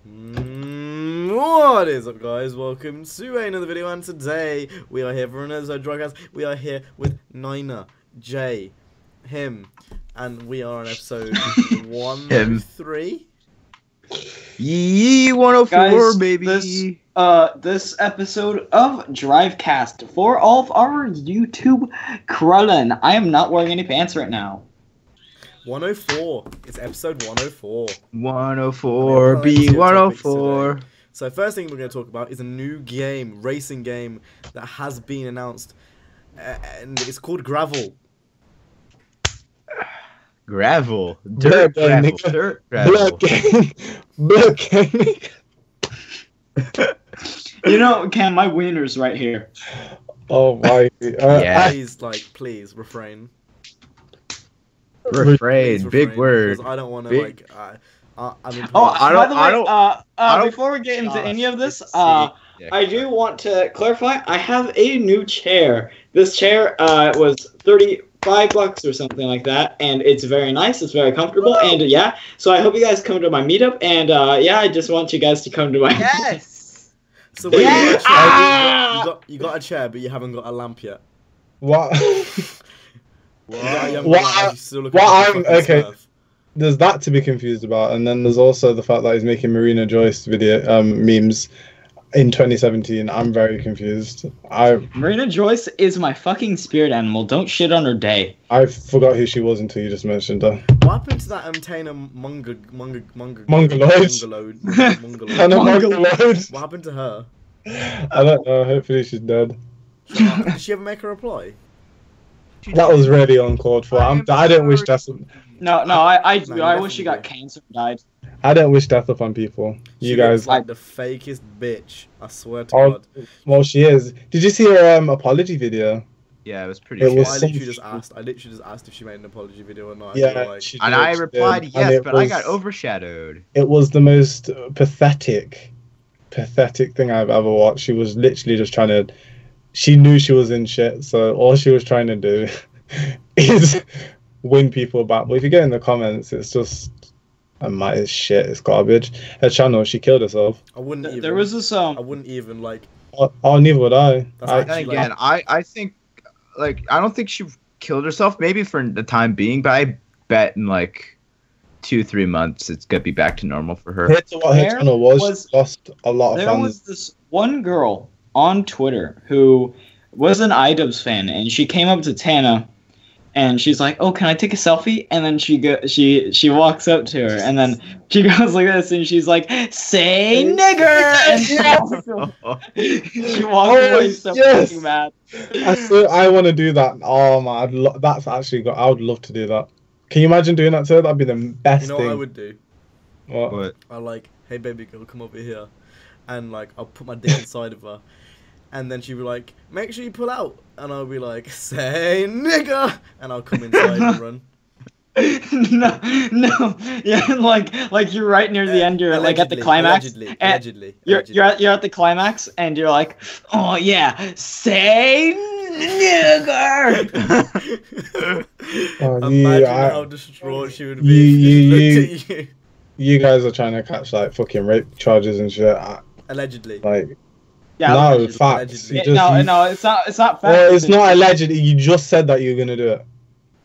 What is up, guys? Welcome to another video, and today we are here for another Drivecast. We are here with Nina, Jay, him, and we are on episode 103. Yee, 104, guys, baby. This episode of Drivecast for all of our YouTube Krillin. I am not wearing any pants right now. 104. It's episode 104. 104, being 104. So first thing we're going to talk about is a new game, racing game, that has been announced, and it's called Gravel. Gravel. Dirt gravel. Dirt gravel. Blood gang. You know, Cam, my wiener's right here. Oh my. Yeah. Please refrain. Refrain, big word. Because I don't want to Big. I mean, before we get into any of this, I do want to clarify. I have a new chair. This chair was $35 or something like that, and it's very nice. It's very comfortable, and yeah. So I hope you guys come to my meetup, and yeah, I just want you guys to come to my. Yes. So wait, Yes! you got a chair, but you haven't got a lamp yet. What? Okay. There's that to be confused about, and then there's also the fact that he's making Marina Joyce video memes in 2017. I'm very confused. Marina Joyce is my fucking spirit animal. Don't shit on her day. I forgot who she was until you just mentioned her. What happened to that Taina Mongoloid? What happened to her? I don't know. Hopefully she's dead. Did she ever make a reply? That was really uncalled for. I don't wish death. I wish she got cancer and died. I don't wish death upon people. You guys, like the fakest bitch. I swear to God. Well, she is. Did you see her apology video? Yeah, it was pretty. It shit. was I literally just asked if she made an apology video or not. Yeah, and I replied yes, but I got overshadowed. It was the most pathetic thing I've ever watched. She was literally just trying to. She knew she was in shit, so all she was trying to do is win people back. But if you get in the comments, it's just it's shit. It's garbage. Her channel, she killed herself. I wouldn't even. There was this I wouldn't even like. Oh, neither would I. I think, like, I don't think she killed herself. Maybe for the time being, but I bet in like 2-3 months it's gonna be back to normal for her. Here's what her channel was. Lost a lot of fans. There was this one girl on Twitter who was an iDubbbz fan, and she came up to Tana, and she's like, "Oh, can I take a selfie?" And then she walks up to her, and then she goes like this, and she's like, "Say nigger!" And she walks away so fucking mad. I want to do that. Oh man, that's actually I would love to do that. Can you imagine doing that to her? That'd be the best thing. You know what I would do? What? I like, hey baby girl, come over here, and like I'll put my dick inside of her. And then she'd be like, make sure you pull out. And I'll be like, say nigga. And I'll come inside and run. No. Yeah, like you're right near the end. You're like at the climax. Allegedly. You're at the climax, and you're like, oh yeah, say nigger. Imagine how distraught she would be. You guys are trying to catch like fucking rape charges and shit. Allegedly. Like. Yeah, no, facts. No, it's not facts. Well, it's not allegedly. You just said that you're gonna do it.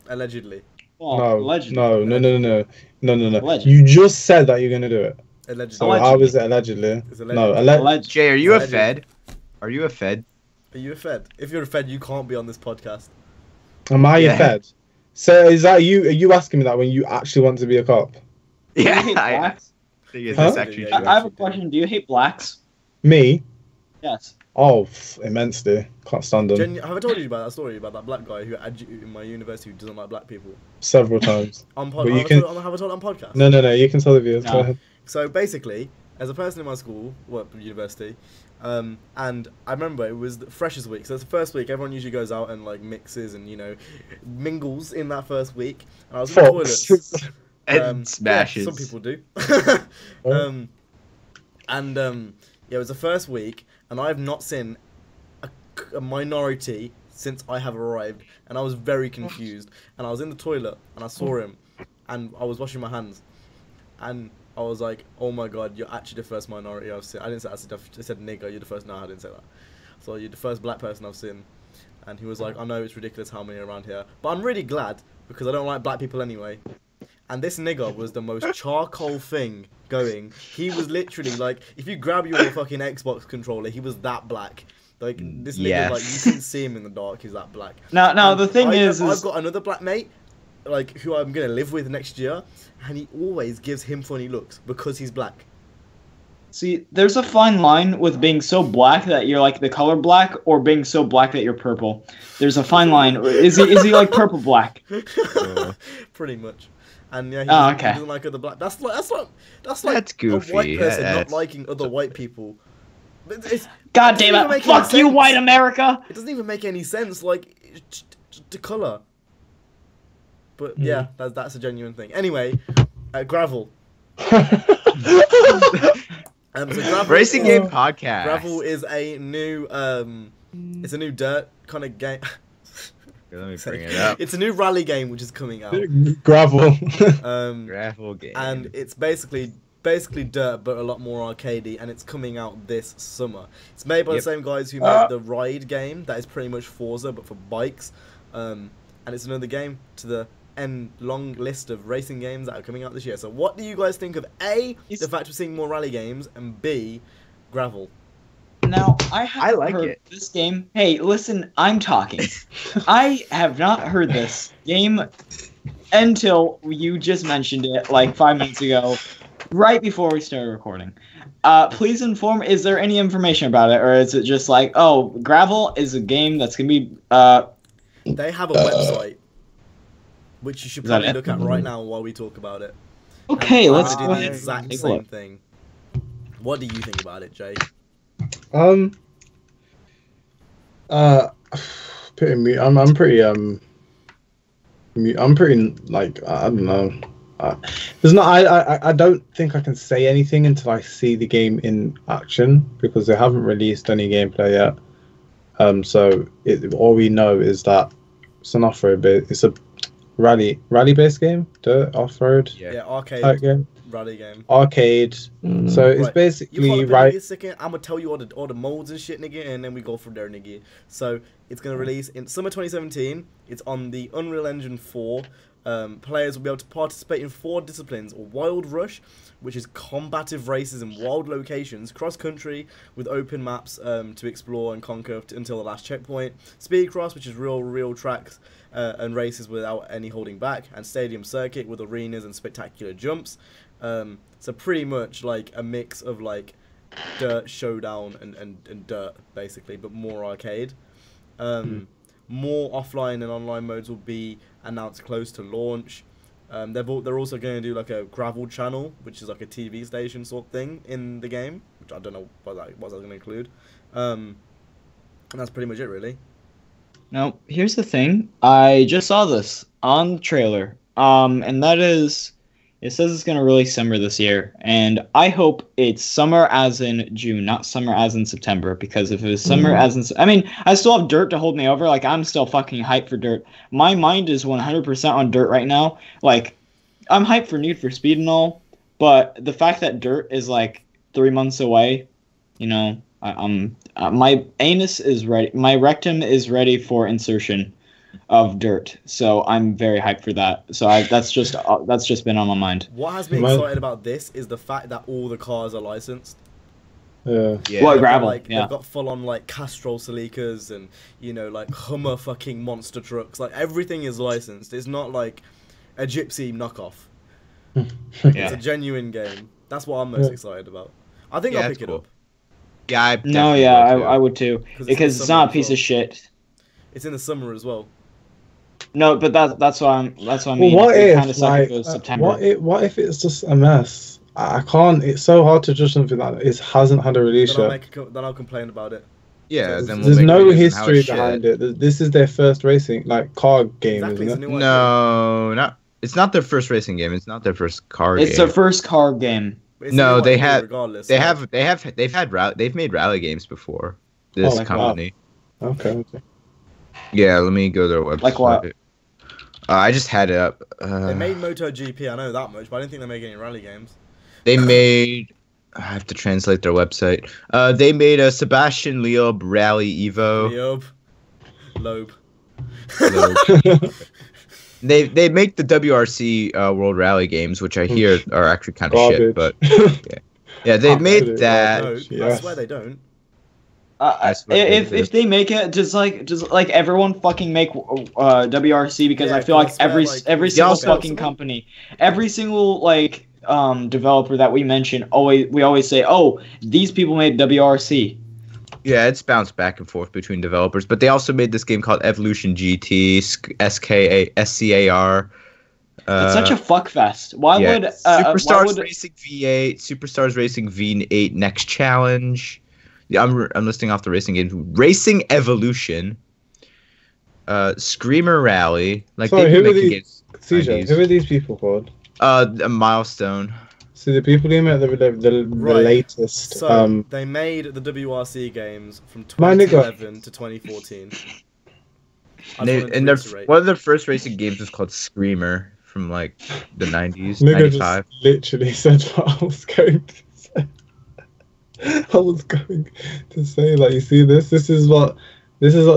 Allegedly. Well, allegedly. No. Allegedly. You just said that you're gonna do it. Allegedly. So how is it allegedly? No, allegedly. Jay, are you a fed? Are you a fed? Are you a fed? If you're a fed, you can't be on this podcast. Am I a fed? So is that you? Are you asking me that when you actually want to be a cop? Yeah, I have a question. Do you hate blacks? Me? Yes. Oh, immensely. Can't stand them. Have I told you about that story about that black guy who in my university who doesn't like black people? Several times. Have I told it on podcast? No. You can tell the viewers. Go ahead. So basically, as a person in my school, university, and I remember it was the Freshers Week. So it's the first week. Everyone usually goes out and like mixes and mingles in that first week. And I was in the toilets. And smashes. Yeah, some people do. Yeah, it was the first week, and I have not seen a minority since I have arrived, and I was very confused. And I was in the toilet, and I saw him, and I was washing my hands, and I was like, oh my god, you're actually the first minority I've seen. I didn't say I said nigger. You're the first. No, I didn't say that. So you're the first black person I've seen. And he was like, I know it's ridiculous how many are around here, but I'm really glad because I don't like black people anyway. And this nigger was the most charcoal thing going. He was literally like, if you grab your fucking Xbox controller, he was that black. Like this nigga, like you couldn't see him in the dark. He's that black. No. The thing is, I've got another black mate, like who I'm gonna live with next year, and he always gives him funny looks because he's black. see, there's a fine line with being so black that you're like the color black, or being so black that you're purple. There's a fine line. Is he like purple black? Pretty much. And yeah, he doesn't like other black. That's like goofy. A white person not liking other white people. God damn it! Fuck you, white America! It doesn't even make any sense. Like the color. But yeah, that's a genuine thing. Anyway, Gravel. So Gravel Racing game podcast. Gravel is a new it's a new dirt kind of game. Let me bring it up. It's a new rally game which is coming out. Gravel. Gravel game. And it's basically dirt but a lot more arcadey, and it's coming out this summer. It's made by the same guys who made the Ride game that is pretty much Forza but for bikes. And it's another game to the long list of racing games that are coming out this year. So what do you guys think of A, the fact we're seeing more rally games, and B, Gravel? Now, I haven't like heard it. this game. Hey, listen, I'm talking. I have not heard this game until you just mentioned it like 5 minutes ago, right before we started recording. Please inform, is there any information about it, or is it just like, oh, Gravel is a game that's going to be... They have a website, which you should probably look at right now while we talk about it. Okay, And let's do go the ahead. exact Take a same look. thing. What do you think about it, Jay? Pretty me. I'm pretty I'm pretty like I don't know. There's not. I don't think I can say anything until I see the game in action because they haven't released any gameplay yet. So all we know is that it's an off-road base. It's a rally based game, dirt off-road. Yeah, arcade type game. rally game. Arcade. So it's Right. basically You right. a second. I'm gonna tell you all the molds and shit, nigga, and then we go from there, nigga. So it's gonna release in summer 2017. It's on the Unreal Engine 4. Players will be able to participate in 4 disciplines: Wild Rush, which is combative races in wild locations; cross country with open maps to explore and conquer until the last checkpoint; speed cross, which is real tracks and races without any holding back; and stadium circuit with arenas and spectacular jumps. So pretty much like a mix of like dirt showdown and dirt basically, but more arcade. More offline and online modes will be announced close to launch. They're also going to do like a Gravel channel, which is like a TV station sort of thing in the game, which I don't know what that's going to include. And that's pretty much it, really. Now, here's the thing. I just saw this on the trailer. And that is, it says it's going to release summer this year. And I hope it's summer as in June, not summer as in September. Because if it was summer as in... I mean, I still have Dirt to hold me over. Like, I'm still fucking hyped for Dirt. My mind is 100% on Dirt right now. Like, I'm hyped for Need for Speed and all. But the fact that Dirt is, like, 3 months away, you know... my anus is ready. My rectum is ready for insertion of Dirt, so I'm very hyped for that. So that's just been on my mind. What has me excited about this is the fact that all the cars are licensed. Yeah. What, They've Gravel? got, Yeah. They've got full on like Castrol Celicas and like Hummer fucking monster trucks. Like everything is licensed. It's not like a Gypsy knockoff. It's a genuine game. That's what I'm most excited about. I think I'll pick it up. Yeah, I would too. Because Because it's not a piece of shit. It's in the summer as well. No, but that's what I mean. Well, what It if kinda sucks if it was like September. what if it's just a mess? I can't. It's so hard to judge something that hasn't had a release yet. Then I'll complain about it. Yeah, then we'll There's make no videos on how history it's behind shit. it. This is their first racing car game, Exactly, it's a isn't it? new No, it's not their first racing game. It's not their first car It's game. their first car game. It's a No, new they idea have- regardless. They've made rally games before. This Oh, company. Okay. Yeah, let me go to their website. Like what? I just had it up. They made MotoGP, I know that much, but I didn't think they make any rally games. They made. I have to translate their website. They made a Sebastian Loeb Rally Evo. Loeb. They make the WRC World Rally games, which I hear are actually kind of shit. But yeah, they made that. No, I swear they don't. If they make it, just like everyone fucking make WRC, because I feel like every single fucking company, every single like developer that we mention, we always say, oh, these people made WRC. Yeah, it's bounced back and forth between developers, but they also made this game called Evolution GT, SCAR. It's such a fuckfest. Why would Superstars Racing V8, Superstars Racing V8 Next Challenge? Yeah, I'm listing off the racing games. Racing Evolution, Screamer Rally. Like, sorry, they've been who making games. CJ, who are these people called? A Milestone. So the people who made the latest. So they made the WRC games from 2011 to 2014. One of their first racing games was called Screamer from like the 90s. Nigga 95. just literally said what I was going to say. I was going to say, like, you see this? This is what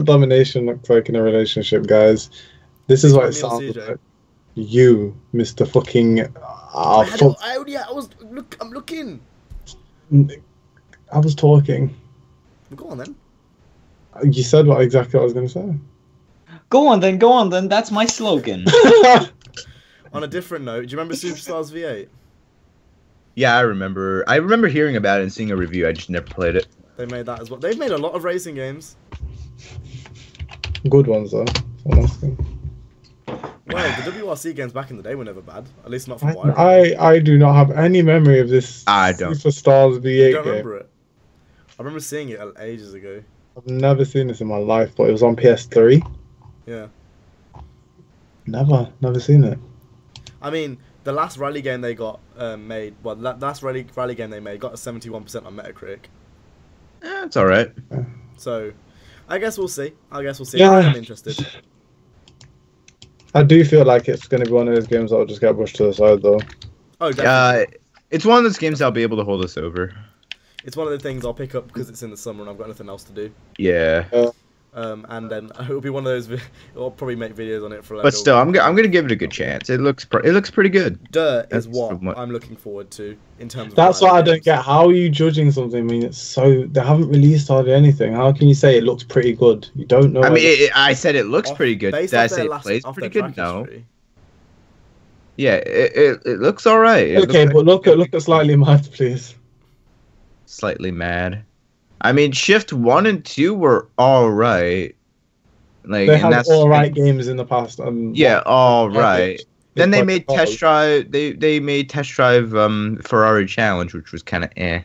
domination looks like in a relationship, guys. This is what it sounds like. You, Mr. Fucking. I'm looking. I was talking. Go on then. You said exactly what I was going to say. Go on then. That's my slogan. On a different note, do you remember Superstars V8? Yeah, I remember hearing about it and seeing a review. I just never played it. They made that as well. They've made a lot of racing games. Good ones though. Well, the WRC games back in the day were never bad. At least not from what I do not have any memory of this. I don't. Superstars V8 You don't game. remember it? I remember seeing it ages ago. I've never seen this in my life, but it was on PS3. Yeah. Never seen it. I mean, the last rally game they got made, well, last rally game they made got a 71% on Metacritic. Yeah, it's alright. So, I guess we'll see. Yeah. I'm interested. I do feel like it's going to be one of those games that will just get pushed to the side, though. Oh, definitely. It's one of those games that'll be able to hold us over. It's one of the things I'll pick up because it's in the summer and I've got nothing else to do. Yeah. And then it'll be one of those. I'll probably make videos on it for. Like, but still, I'm gonna give it a good chance. It looks pretty good. Dirt is what I'm looking forward to in terms of. That's what I don't get. How are you judging something? I mean, they haven't released hardly anything. How can you say it looks pretty good? You don't know. I mean, I said it looks pretty good. Did I say it plays pretty good? No. Yeah, it looks alright. Okay, but look at Slightly Mad, please. Slightly Mad. I mean, Shift 1 and 2 were alright. Like, they had alright games in the past. Yeah, alright. Then they made Test Drive. They made Test Drive Ferrari Challenge, which was kind of eh.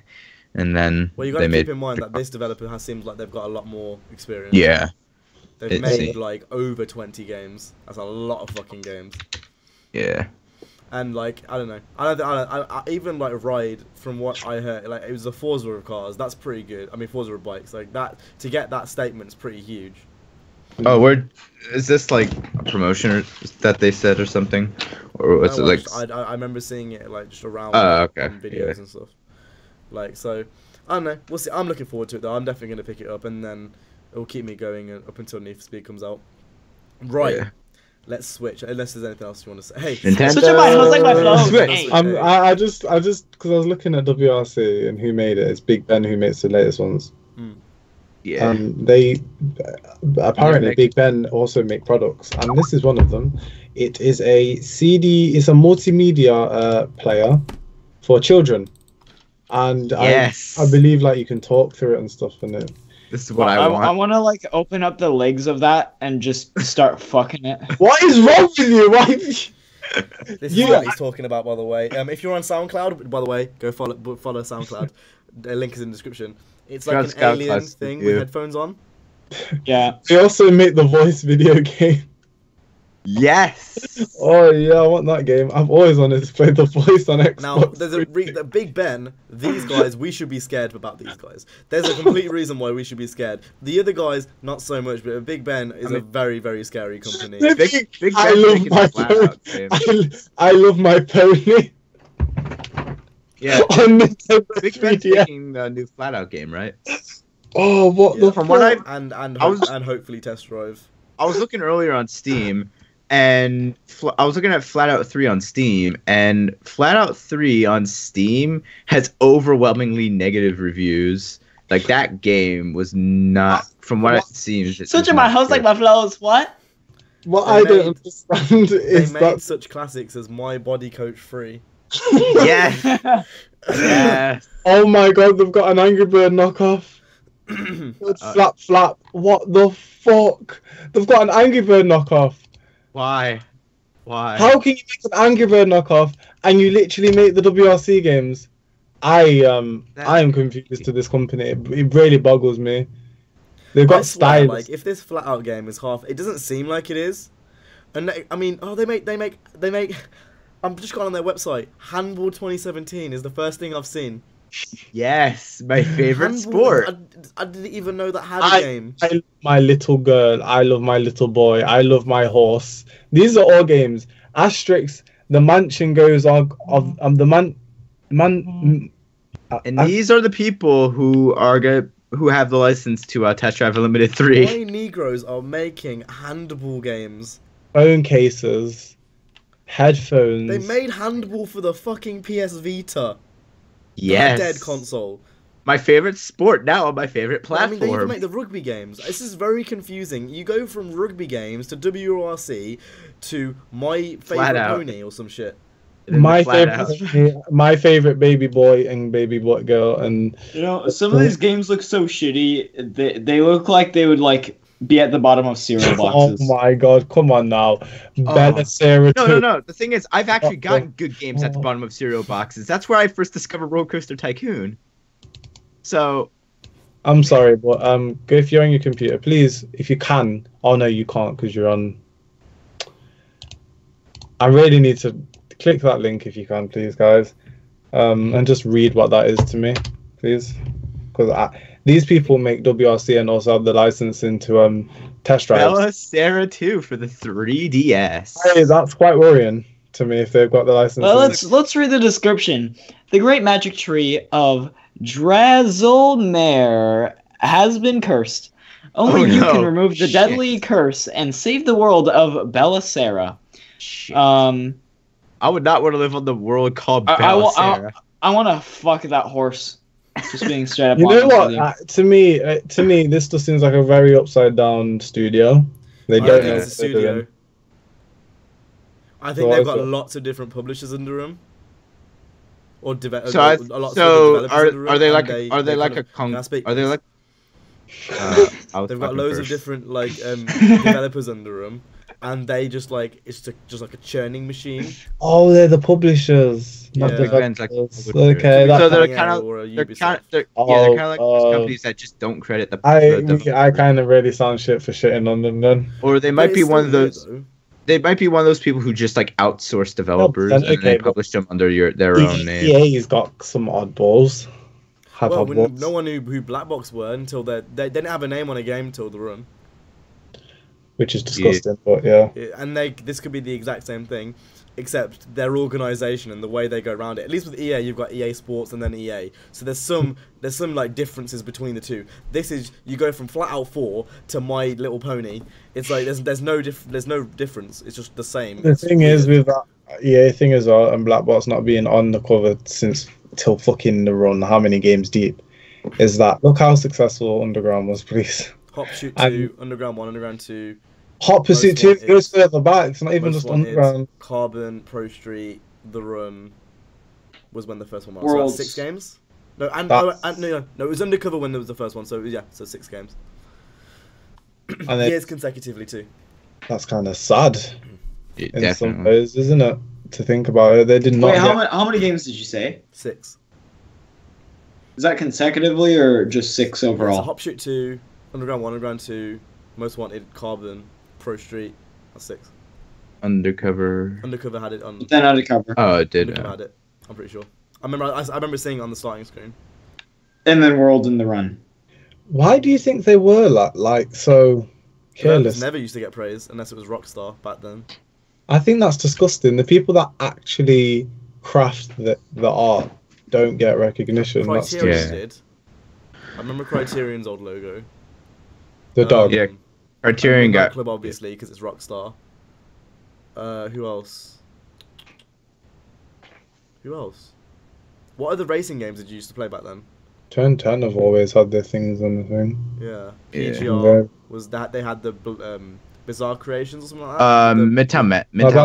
And then well, you got to keep in mind that this developer seems like they've got a lot more experience. Yeah. They've made like over 20 games. That's a lot of fucking games. Yeah. And like I don't know, I even like Ride, from what I heard, like it was a Forza of cars. That's pretty good. I mean Forza of bikes, like that. To get that statement is pretty huge. Oh, is this like a promotion that they said or something, or was it like? I remember seeing it like just around videos and stuff. Like so, I don't know. We'll see. I'm looking forward to it though. I'm definitely gonna pick it up, and then it will keep me going up until Need for Speed comes out. Right. Yeah. Let's switch. Unless there's anything else you want to say. Hey, Nintendo. Switch my phone. Switch. I just because I was looking at WRC and who made it. It's Big Ben who makes the latest ones. Yeah. They apparently Big Ben also make products, and this is one of them. It is a CD. It's a multimedia player for children, and yes. I believe like you can talk through it and stuff in it. This is what I want. I want to like open up the legs of that and just start fucking it. What is wrong with you? Why? This is what he's talking about, by the way. If you're on SoundCloud, by the way, go follow SoundCloud. The link is in the description. It's like an alien thing with headphones on. Yeah. They also make the voice video game. Yes. Oh yeah, I want that game. I've always wanted to play the voice on Xbox. Now, there's the Big Ben. These guys, we should be scared about these guys. There's a complete reason why we should be scared. The other guys, not so much. But Big Ben is a very, very scary company. Big I love my pony. I love my pony. Yeah. on Nintendo Big Ben's 3DS. making the new Flat Out game, right? Oh, what Yeah. the From what fuck? And was- hopefully test drive. I was looking earlier on Steam, and I was looking at Flat Out 3 on Steam, and Flat Out 3 on Steam has overwhelmingly negative reviews. Like, that game was not, from what it seems, it Such was in my not house like good. my flowers. What? What They I don't made- understand They is made that such classics as My Body Coach 3. Yes, yes. oh my god, they've got an Angry Bird knockoff. Flap flap. What the fuck? They've got an Angry Bird knockoff. Why? Why? How can you make an Angry Bird knockoff and you literally make the WRC games? I am confused to this company. It really boggles me. They've I got swear, styles. like if this flat out game is half, it doesn't seem like it is. And I mean, oh, they make. I'm just going on their website. Handball 2017 is the first thing I've seen. Yes, my favorite Handball- sport. I didn't even know that had I- a game. I love my little girl. I love my little boy. I love my horse. These are all games. Asterix, the mansion goes on of the man. And these are the people who have the license to Test Drive Unlimited 3. Why Negroes are making handball games? Phone cases, headphones. They made handball for the fucking PS Vita. Yes. The dead console. My favorite sport now on my favorite But, I mean, they even platform. make the rugby games. This is very confusing. You go from rugby games to WRC to My Flat Favorite Out. Pony or some shit. my Flat Out. favorite baby boy and baby boy girl and You know, some of these games look so shitty. They look like they would like be at the bottom of cereal oh boxes. my god, come on now, Bella Sarah. No. The thing is, I've actually gotten good games at the bottom of cereal boxes. That's where I first discovered Roller Coaster Tycoon. So, I'm sorry, but if you're on your computer, please, if you can. Oh no, you can't because you're on. I really need to click that link if you can, please, guys, and just read what that is to me, please, because these people make WRC and also have the license into test drives. Bella Sarah 2 for the 3DS. Hey, that's quite worrying to me if they've got the license. Well, let's read the description. The great magic tree of Drazulmare has been cursed. Only you can remove the deadly curse and save the world of Bella Sarah. Shit. I I would not want to live on the world called Bella Sarah. want to fuck that horse. Just being straight up. You know honest what? with you. To me, this just seems like a very upside down studio. They I don't don't know think what it's a they're studio. doing. I think So they've is got it? lots of different publishers under them. Or So, lots of so developers under are 'em, they and like they are they kind like of- a Can I speak, are they please? like They've got loads of different like developers under them, and they just like it's just like a churning machine. Oh, they're the publishers, not Yeah. the Big Ben's like developers. publisher. Okay, So that, they're Technica kind of or a they're Ubisoft. kind of they're Oh, like those companies that just don't credit the I kind of really sound shit for shitting on them then. or they But might it's be one still of those weird, though. they might be one of those people who just like outsource developers then, and they okay, but- publish them under their own name. EA's got some oddballs. Have Well, oddballs. no one knew who Black Box were until they didn't have a name on a game till the run. Which is disgusting, but yeah. And this could be the exact same thing, except their organisation and the way they go around it. At least with EA, you've got EA Sports and then EA. So there's some like differences between the two. This is you go from Flat Out 4 to My Little Pony. It's like there's no difference. It's just the same. The It's thing is weird. with that EA thing as well, and Blackbox not being on the cover since till fucking the run, how many games deep, is that look how successful Underground was, please. Hop Shoot and- 2, Underground 1, Underground 2. Hot Pursuit Most 2 Wanted. goes further back. It's not even Most just Wanted, Underground. Carbon, Pro Street, The Room was when the first one was. So Worlds. that's 6 games? No, That's- no, it was Undercover when there was the first one, so yeah, so 6 games. And then Years consecutively too. that's kind of sad in some Definitely. ways, isn't it? To think about it, they did not. Wait, get- how many games did you say? 6. Is that consecutively or just 6 So overall? Hop Shoot 2, Underground 1, Underground 2, Most Wanted, Carbon, Pro Street, that's 6. Undercover. Undercover had it on. Then Undercover. Oh, it did. Undercover had it. I'm pretty sure. I remember seeing it on the starting screen. And then World in the Run. Why do you think they were like so Developers careless? never used to get praise unless it was Rockstar back then. I think that's disgusting. The people that actually craft the art don't get recognition. That's Criterion Yeah. did. I remember Criterion's old logo. the dog. Yeah. Criterion got Club, obviously, because it's Rockstar. Who else? Who else? What other racing games did you used to play back then? Turn 10 have always had their things on the thing. Yeah. Yeah. PGR was that they had the Bizarre Creations or something like that. Midtown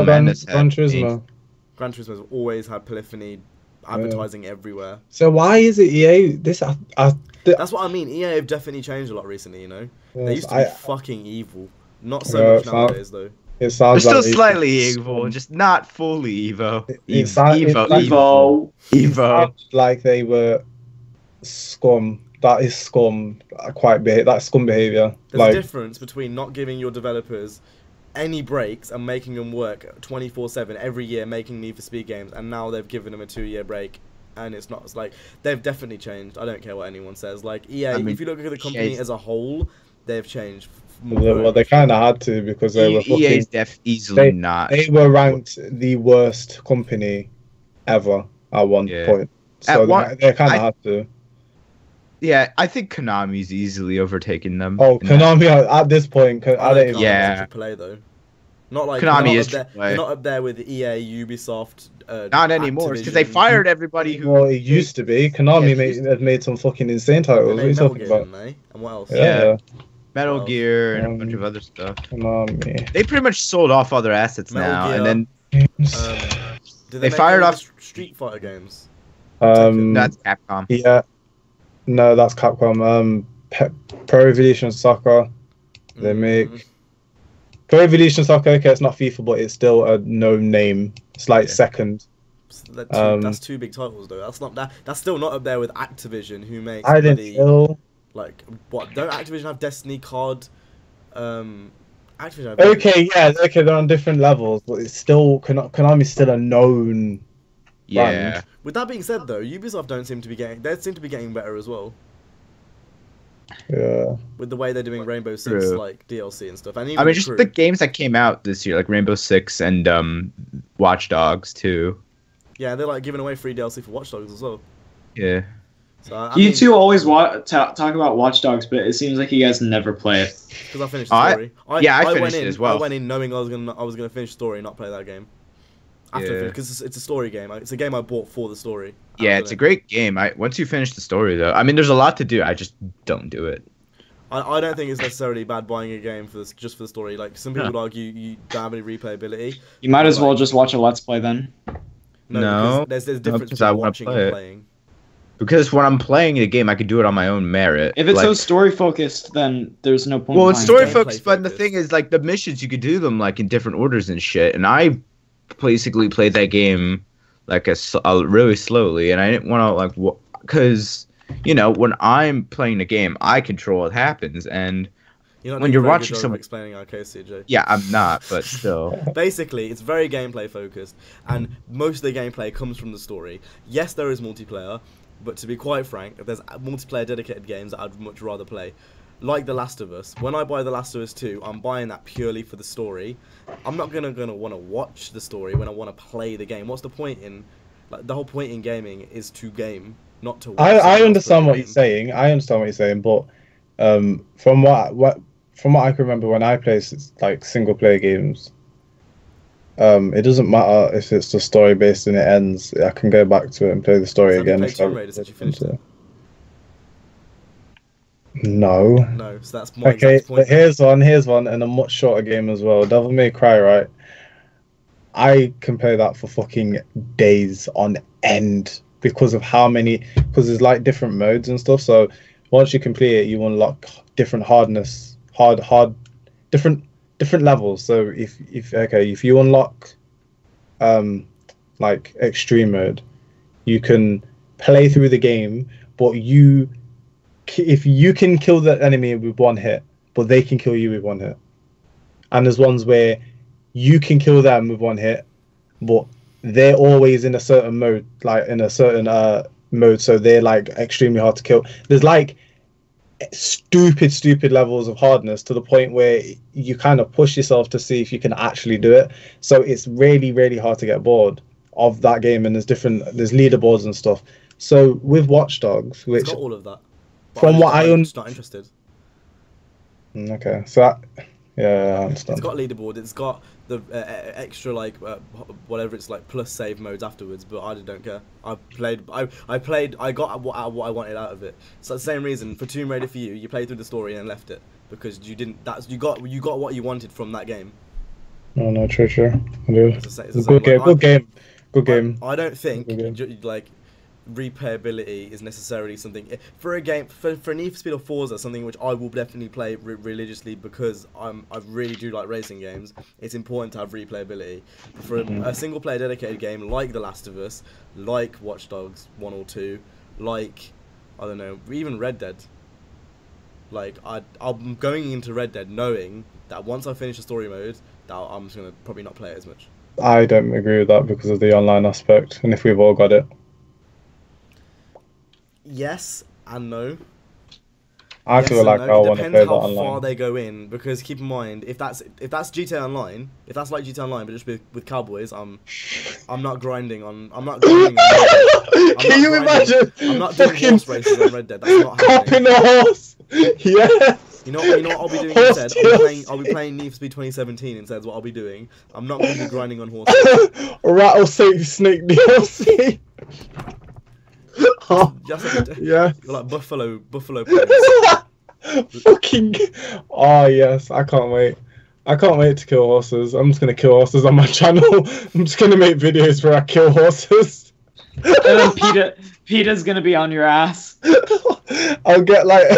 Madness. Gran Turismo. Gran Turismo's always had Polyphony advertising everywhere. So why is it EA? That's what I mean. EA have definitely changed a lot recently. You know, they used to be fucking evil. Not so much nowadays though. It sounds They're like still slightly evil, just not fully Evo. It sounds like they were scum. That is scum. That's scum behavior. There's a difference between not giving your developers any breaks and making them work 24/7 every year, making Need for Speed games, and now they've given them a 2-year break, and it's not. It's like they've definitely changed. I don't care what anyone says. Like EA, if you look at the company as a whole, they've changed. Well, they kind of had to because they were EA's easily not. They were ranked the worst company ever at one point. So they kind of had to. Yeah, I think Konami's easily overtaken them. Oh, Konami at this point, yeah. Play though. Not like Konami is they're not up there with EA, Ubisoft. Not anymore, because they fired everybody who. Well, it used to be. Konami had made some fucking insane titles. What are you talking about? And what else? Yeah. Metal Gear and a bunch of other stuff. Konami. They pretty much sold off all their assets now, Gear. and then did they fired off Street Fighter games. That's Capcom. Yeah. No, that's Capcom. Pro Evolution Soccer. They make Pro Evolution Soccer. Okay, it's not FIFA, but it's still a known name. It's like second. That's two big titles though. That's not that. That's still not up there with Activision, who makes. Like what? Don't Activision have Destiny COD? Activision. Okay, they're on different levels, but it's still Konami's still a known. Yeah. brand. With that being said, though, Ubisoft don't seem to be getting. They seem to be getting better as well. Yeah. With the way they're doing Rainbow Six, like DLC and stuff. And even I mean, just the games that came out this year, like Rainbow Six and Watch Dogs too. Yeah, they're like giving away free DLC for Watch Dogs as well. Yeah. So you two always talk about Watch Dogs, but it seems like you guys never play it. Because I finished the story. I finished it as well. I went in knowing I was gonna finish the story and not play that game. Because it's a story game. It's a game I bought for the story. Yeah, it's a great game. Once you finish the story, though, I mean, there's a lot to do. I just don't do it. I don't think it's necessarily bad buying a game just for the story. Like some people would argue, you don't have any replayability. You might as well just watch a Let's Play then. No, there's a difference between watching and playing. Because when I'm playing the game, I can do it on my own merit. If it's so story focused, then there's no point. Well, it's story focused, but the thing is, like, the missions, you could do them like in different orders and shit. And I basically played that game like really slowly, and I didn't want to because when I'm playing the game, I control what happens, and when you're watching someone explaining our case, CJ. Yeah, I'm not, but still. Basically, it's very gameplay focused, and most of the gameplay comes from the story. Yes, there is multiplayer, but to be quite frank, there's multiplayer dedicated games that I'd much rather play. Like The Last of Us. When I buy The Last of Us 2, I'm buying that purely for the story. I'm not gonna want to watch the story when I want to play the game. What's the point in... Like, the whole point in gaming is to game, not to watch. I understand what you're saying. But from what I can remember when I play like single player games, it doesn't matter if it's the story based and it ends. I can go back to it and play the story again. Tomb Raider since you finished it? No, so that's my exact point. But here's one, and a much shorter game as well. Devil May Cry, right? I can play that for fucking days on end because there's like different modes and stuff. So once you complete it, you unlock different hardness, different levels. So if you unlock like extreme mode, you can play through the game, but if you can kill the enemy with one hit, but they can kill you with one hit. And there's ones where you can kill them with one hit, but they're always in a certain mode, mode, so they're like extremely hard to kill. There's like stupid levels of hardness to the point where you kind of push yourself to see if you can actually do it. So it's really hard to get bored of that game, and there's leaderboards and stuff. So with Watch Dogs, It's which got all of that. But from what I'm just not interested. Okay, so yeah, I understand. It's got leaderboard. It's got the extra like whatever it's like plus save modes afterwards. But I don't care. I played. I got what I wanted out of it. So the same reason for Tomb Raider for you. You played through the story and left it because you didn't. You got what you wanted from that game. No, true. I do. It's the Good same. game. Good game. I don't think Good game. like replayability is necessarily something for a game for Need for Speed or Forza, something which I will definitely play religiously because I really do like racing games. It's important to have replayability. For a single player dedicated game like The Last of Us, like Watch Dogs 1 or 2, like I don't know, even Red Dead. Like I'm going into Red Dead knowing that once I finish the story mode, that I'm just gonna probably not play it as much. I don't agree with that because of the online aspect, and if we've all got it. Yes and no. I feel like I want to play that It depends how online. far they go in, because keep in mind if that's GTA Online, if that's like GTA Online but just with cowboys, I'm not grinding on. Can you imagine? I'm not doing horse races on Red Dead. That's not Copping happening. a horse. Yes. You know what I'll be doing instead? I'll be playing Need for Speed 2017 instead. Is what I'll be doing. I'm not going to be grinding on horses. Rattlesnake DLC. Oh, yeah. Like buffalo points. Fucking. Oh yes, I can't wait. I can't wait to kill horses. I'm just gonna kill horses on my channel. I'm just gonna make videos where I kill horses. And then PETA's gonna be on your ass. I'll get like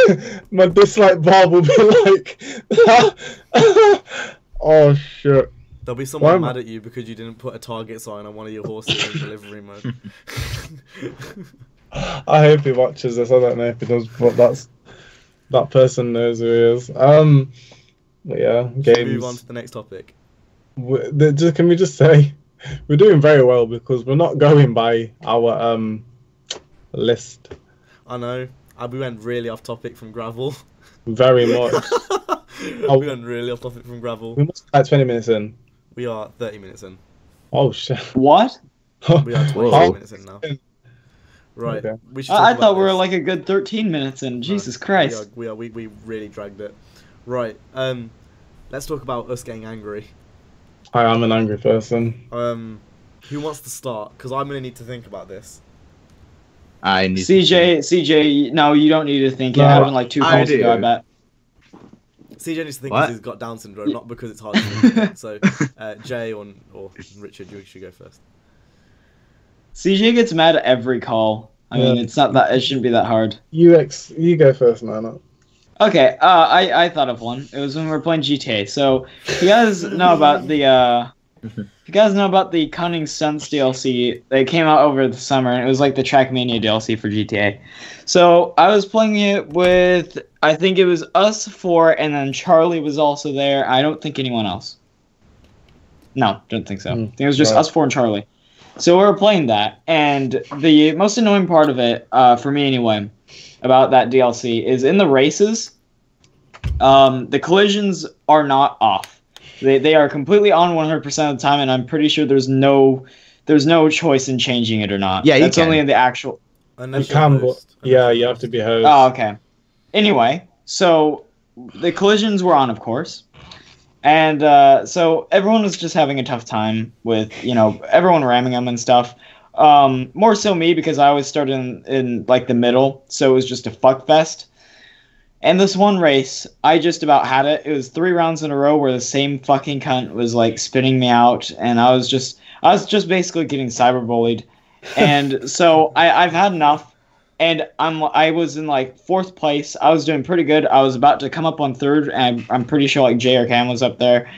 my dislike bar will be like. Oh shit. There'll be someone mad at you because you didn't put a target sign on one of your horses in delivery mode. I hope he watches this. I don't know if he does, but that person knows who he is. But yeah, games. Move on to the next topic. Can we just say we're doing very well because we're not going by our list. I know. We went really off topic from gravel. Very much. We went really off topic from gravel. We must be like 20 minutes in. We are 30 minutes in. Oh shit. What? We are 20 minutes in now. Right. Okay. I thought we were like a good 13 minutes in. Jesus Christ. We really dragged it. Right. Let's talk about us getting angry. I am an angry person. Who wants to start? Because I'm gonna need to think about this. I need CJ, no, you don't need to think. It happened like 2 calls ago, I bet. CJ needs to think because he's got Down syndrome, not because it's hard to think. So, Jay or Richard, you should go first. CJ gets mad at every call. I mean, it's not that. It shouldn't be that hard. You go first, man. Okay, I thought of one. It was when we were playing GTA. So, you guys know about the you guys know about the Cunning Stunts DLC that came out over the summer, and it was like the Trackmania DLC for GTA. So I was playing it with, I think it was us 4, and then Charlie was also there. I don't think anyone else. No, don't think so. I think it was just us 4 and Charlie. So we were playing that, and the most annoying part of it, for me anyway, about that DLC is in the races, the collisions are not off. They are completely on 100% of the time, and I'm pretty sure there's no choice in changing it or not. Yeah, that's only in the actual. You can, but yeah, you have to be host. Oh, okay. Anyway, so the collisions were on, of course, and so everyone was just having a tough time with everyone ramming them and stuff. More so me because I always started in like the middle, so it was just a fuck fest. And this one race, I just about had it. It was 3 rounds in a row where the same fucking cunt was like spinning me out, and I was just basically getting cyberbullied. And so I've had enough, and I was in like 4th place. I was doing pretty good. I was about to come up on 3rd, and I'm pretty sure like Jay or Cam was up there.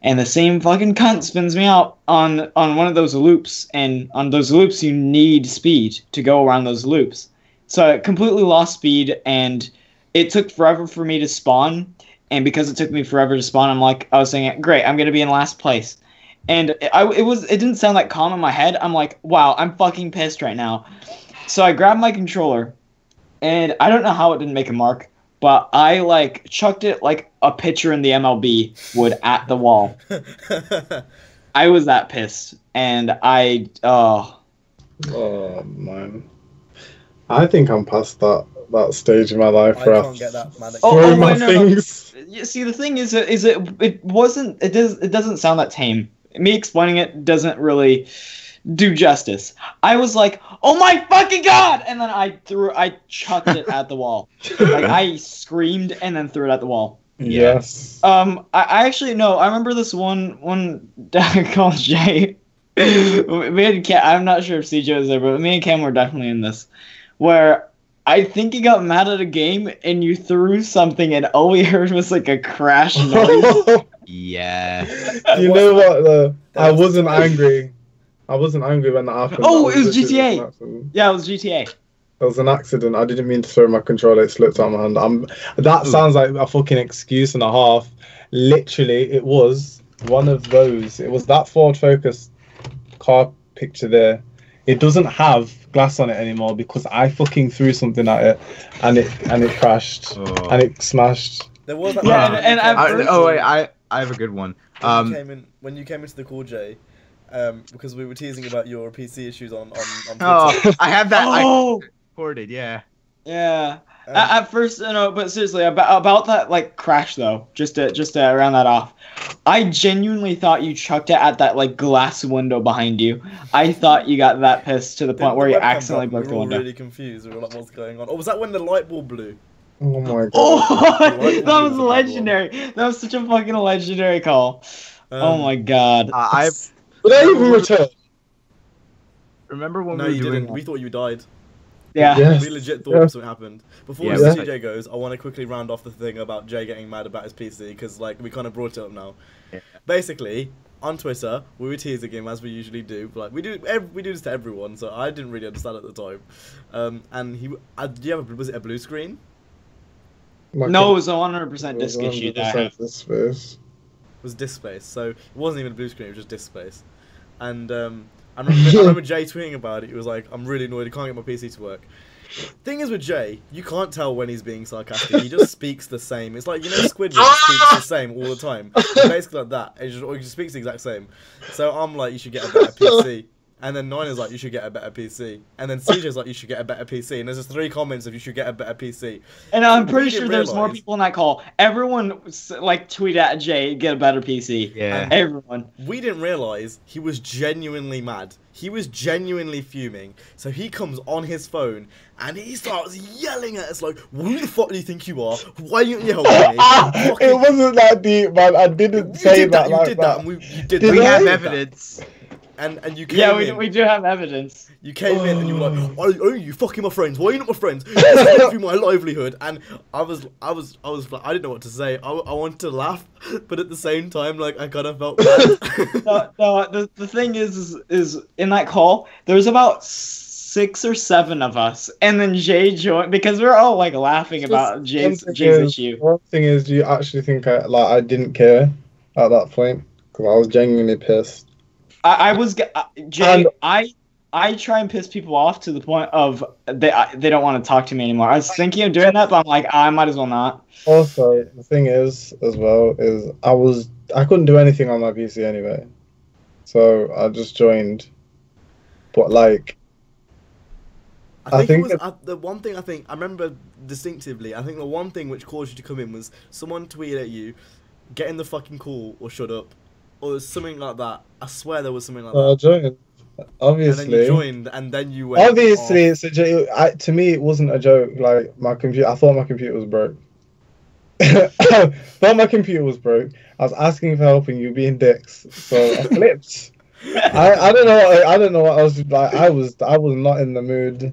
And the same fucking cunt spins me out on one of those loops, and on those loops you need speed to go around those loops. So I completely lost speed, and it took forever for me to spawn, and because it took me forever to spawn, I was saying, great, I'm going to be in last place. And it didn't sound like calm in my head. I'm like, wow, I'm fucking pissed right now. So I grabbed my controller, and I don't know how it didn't make a mark, but I like chucked it like a pitcher in the MLB would at the wall. I was that pissed, and oh man. I think I'm past that stage in my life I where can't get that mad at Oh, throw wait, my no, no. things. You see, the thing is it wasn't it doesn't sound that tame. Me explaining it doesn't really do justice. I was like, oh my fucking god, and then I chucked it at the wall. Like I screamed and then threw it at the wall. Yes. I actually no. I remember this one called Jay. Me and Cam, I'm not sure if CJ was there, but me and Cam were definitely in this, where I think you got mad at a game and you threw something and all we heard was like a crash noise. Yeah. You know what? Though I wasn't angry. I wasn't angry when that happened. Oh, That it was literally GTA. an accident. Yeah, it was GTA. It was an accident. I didn't mean to throw my controller. It slipped out of my hand. That sounds like a fucking excuse and a half. Literally, it was one of those. It was that Ford Focus car picture there. It doesn't have glass on it anymore because I fucking threw something at it, and it crashed and it smashed. There was that. Yeah, and I have a good one. When you came into the call, Jay, because we were teasing about your PC issues on Twitter. Oh, I have that. Oh, I recorded. Yeah. yeah. At first, no, but seriously, about that like crash though, just to round that off, I genuinely thought you chucked it at that like glass window behind you. I thought you got that pissed to the point where you accidentally broke the window. We were really confused. We were like, "What's going on?" Or was that when the light bulb blew? Oh my god. Oh, Light that bulb was a bad legendary. That was such a fucking legendary call. Oh my god. I Did I even return? remember when No, we were you doing. didn't. We thought you died. Yeah. Yes. We legit thought something happened. Before Yeah, CJ goes, I want to quickly round off the thing about Jay getting mad about his PC because like we kind of brought it up now. Yeah. Basically, on Twitter, we were teasing him as we usually do. Like we do this to everyone, so I didn't really understand at the time. And he, do you have was it a blue screen? No, it was a 100% disk issue that I had. This space. It was disk space, so it wasn't even a blue screen. It was just disk space. And I remember Jay tweeting about it. He was like, "I'm really annoyed. I can't get my PC to work." Thing is with Jay, you can't tell when he's being sarcastic. He just speaks the same. It's like, you know, Squidward speaks the same all the time. It's basically like that. He just speaks the exact same. So I'm like, you should get a better PC. And then Nine is like, you should get a better PC. And then CJ's like, you should get a better PC. And there's just 3 comments of you should get a better PC. And I'm pretty sure didn't there's more realise- people in that call. Everyone like tweeted at Jay, get a better PC. Yeah. Everyone. We didn't realise he was genuinely mad. He was genuinely fuming. So he comes on his phone and he starts yelling at us like, "Who the fuck do you think you are? Why aren't you helping me?" It wasn't that deep, man. I didn't say that. You like did that. And you did Did We that. I? have You did that. evidence. And you came Yeah, in. we do have evidence. You came in and you were like, "Oh, you fucking my friends? Why are you not my friends? It's taking my livelihood." And I was like, I didn't know what to say. I wanted to laugh, but at the same time, like I kind of felt bad. No, the thing is in that call, there was about 6 or 7 of us, and then Jay joined because we were all like laughing about Jay's issue. One thing is, do you actually think I didn't care at that point? Because I was genuinely pissed. I was Jay. I try and piss people off to the point of they don't want to talk to me anymore. I was thinking of doing that, but I'm like, I might as well not. Also, the thing is, as well, is I couldn't do anything on my PC anyway, so I just joined. But like, I think it was the one thing I remember distinctively. I think the one thing which caused you to come in was someone tweeted at you, "Get in the fucking call or shut up," or something like that. I swear there was something like I that. joined. Obviously. And then you joined, and then you went. Obviously, off. to me, it wasn't a joke. Like my computer, I thought my computer was broke. Thought my computer was broke. I was asking for help, and you being dicks, so I flipped. I don't know. I don't know what I was like. I was not in the mood.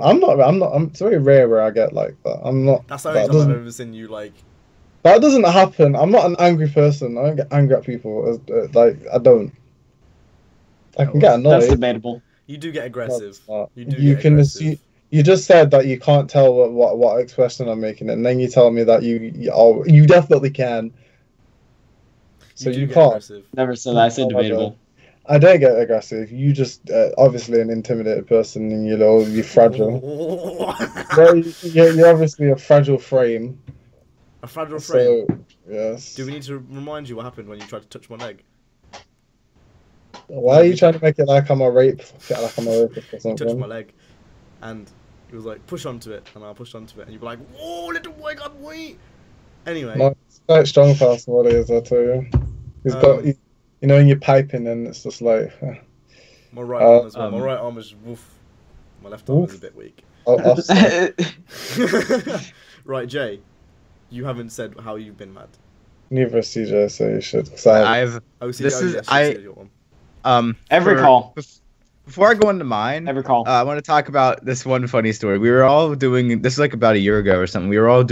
I'm not. It's very rare where I get like that. I'm not. That's the only time I've ever seen you like. That doesn't happen. I'm not an angry person. I don't get angry at people. Like I don't. I can get annoyed. That's debatable. You do get aggressive. You can assume. You just said that you can't tell what expression I'm making, and then you tell me that you definitely can. So you can't. Aggressive. Never said that. I said debatable. I don't get aggressive. You just obviously an intimidated person, and you're fragile. You're obviously a fragile frame. A fragile frame. So yes. Do we need to remind you what happened when you tried to touch my leg? Why are you trying to make it like I'm a rapist or You touched my something? leg, and He was like, push onto it, and I pushed onto it, and you'd be like, whoa, little boy, God, wait. Anyway. No, it's quite strong person, what it is, I tell you. He's got, you know, when you're piping, and it's just like. My right arm as well. My right arm is woof. My left arm is a bit weak. Right, Jay, you haven't said how you've been mad. Neither is CJ, so you should. Every call. Before I go into mine, every call. I want to talk about this one funny story. We were all doing this is like about a year ago or something. We were all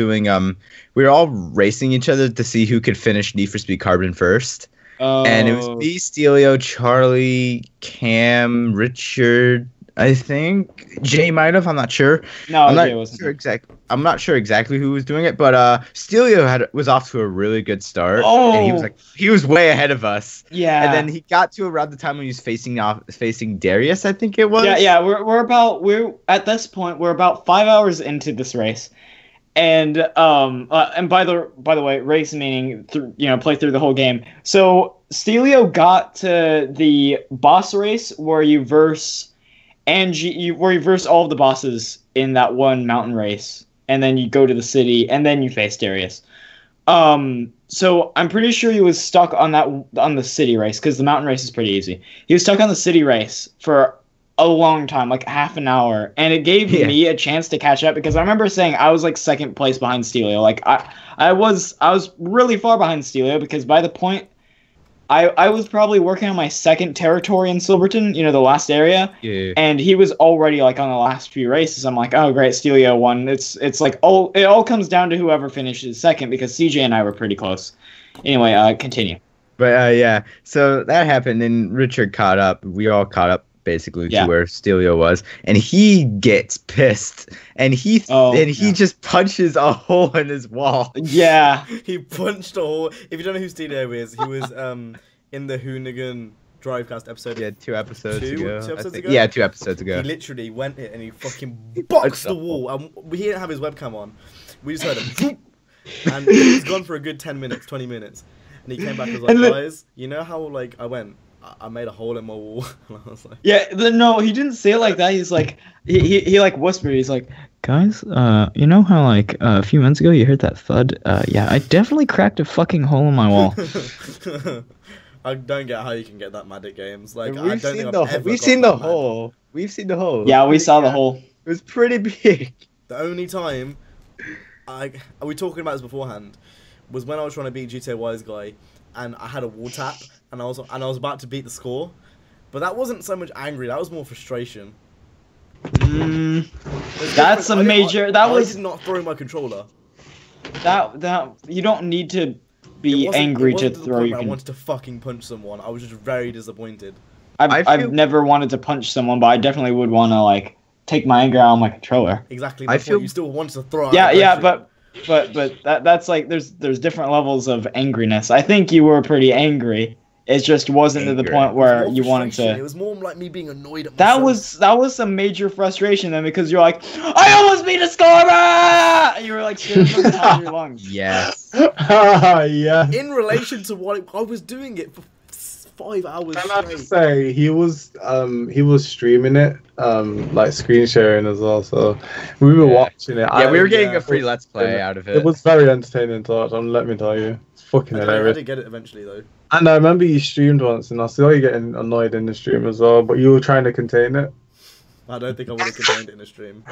racing each other to see who could finish Need for Speed Carbon first. Oh. And it was me, Stelio, Charlie, Cam, Richard. I think Jay might have. I'm not sure. No, Jay wasn't. I'm not sure exactly who was doing it, but Stelio was off to a really good start. Oh, and he was way ahead of us. Yeah. And then he got to around the time when he was facing Darius, I think it was. Yeah. We're at this point we're about 5 hours into this race, and by the way, race meaning play through the whole game. So Stelio got to the boss race where you verse. And you verse all of the bosses in that one mountain race, and then you go to the city, and then you face Darius. So I'm pretty sure he was stuck on the city race, because the mountain race is pretty easy. He was stuck on the city race for a long time, like half an hour, and it gave me a chance to catch up, because I remember saying I was like second place behind Stelio. Like I was really far behind Stelio, because by the point I was probably working on my second territory in Silverton, the last area, and he was already like on the last few races. I'm like, oh great, Stelio won. It's like it all comes down to whoever finishes second, because CJ and I were pretty close. Anyway, continue. But yeah, so that happened, and Richard caught up. We all caught up basically to where Stelio was, and he gets pissed, and he just punches a hole in his wall. Yeah, he punched a hole. If you don't know who Stelio is, he was in the Hoonigan Drivecast episode. Yeah, 2 episodes ago. 2 episodes ago. Yeah, 2 episodes ago. He literally went in and he fucking boxed the wall. And he didn't have his webcam on. We just heard him, and he was gone for a good 10 minutes, 20 minutes, and he came back and was like, guys, you know how like I made a hole in my wall. And I was like, no, he didn't say it like that. He's like, he like whispered. He's like, guys, you know how like a few months ago you heard that thud? Yeah, I definitely cracked a fucking hole in my wall. I don't get how you can get that mad at games. Like, we've seen the hole. We've seen the hole. Yeah, we saw the hole. It was pretty big. The only time are we talking about this beforehand? Was when I was trying to beat GTA Wise Guy, and I had a wall tap, and I was about to beat the score, but that wasn't so much angry. That was more frustration. That's a major. I did not throw my controller. That you don't need to be angry to throw your. I wanted to fucking punch someone. I was just very disappointed. I've never wanted to punch someone, but I definitely would want to like take my anger out on my controller. Exactly. You still want to throw. Yeah, but that's like there's different levels of angriness. I think you were pretty angry. It just wasn't to the point where you wanted to. It was more like me being annoyed at myself. That was some major frustration then, because you're like, I almost beat a score! And you were like screaming from the top of your lungs. Yes. Yeah. In relation to what I was doing it for 5 hours Can I just say he was streaming it, like screen sharing as well. So we were watching it. Yeah, we were getting a free let's play out of it. It was very entertaining to watch. Let me tell you, it's fucking hilarious. I did get it eventually though. And I remember you streamed once, and I saw you getting annoyed in the stream as well. But you were trying to contain it. I don't think I would have contained it in the stream.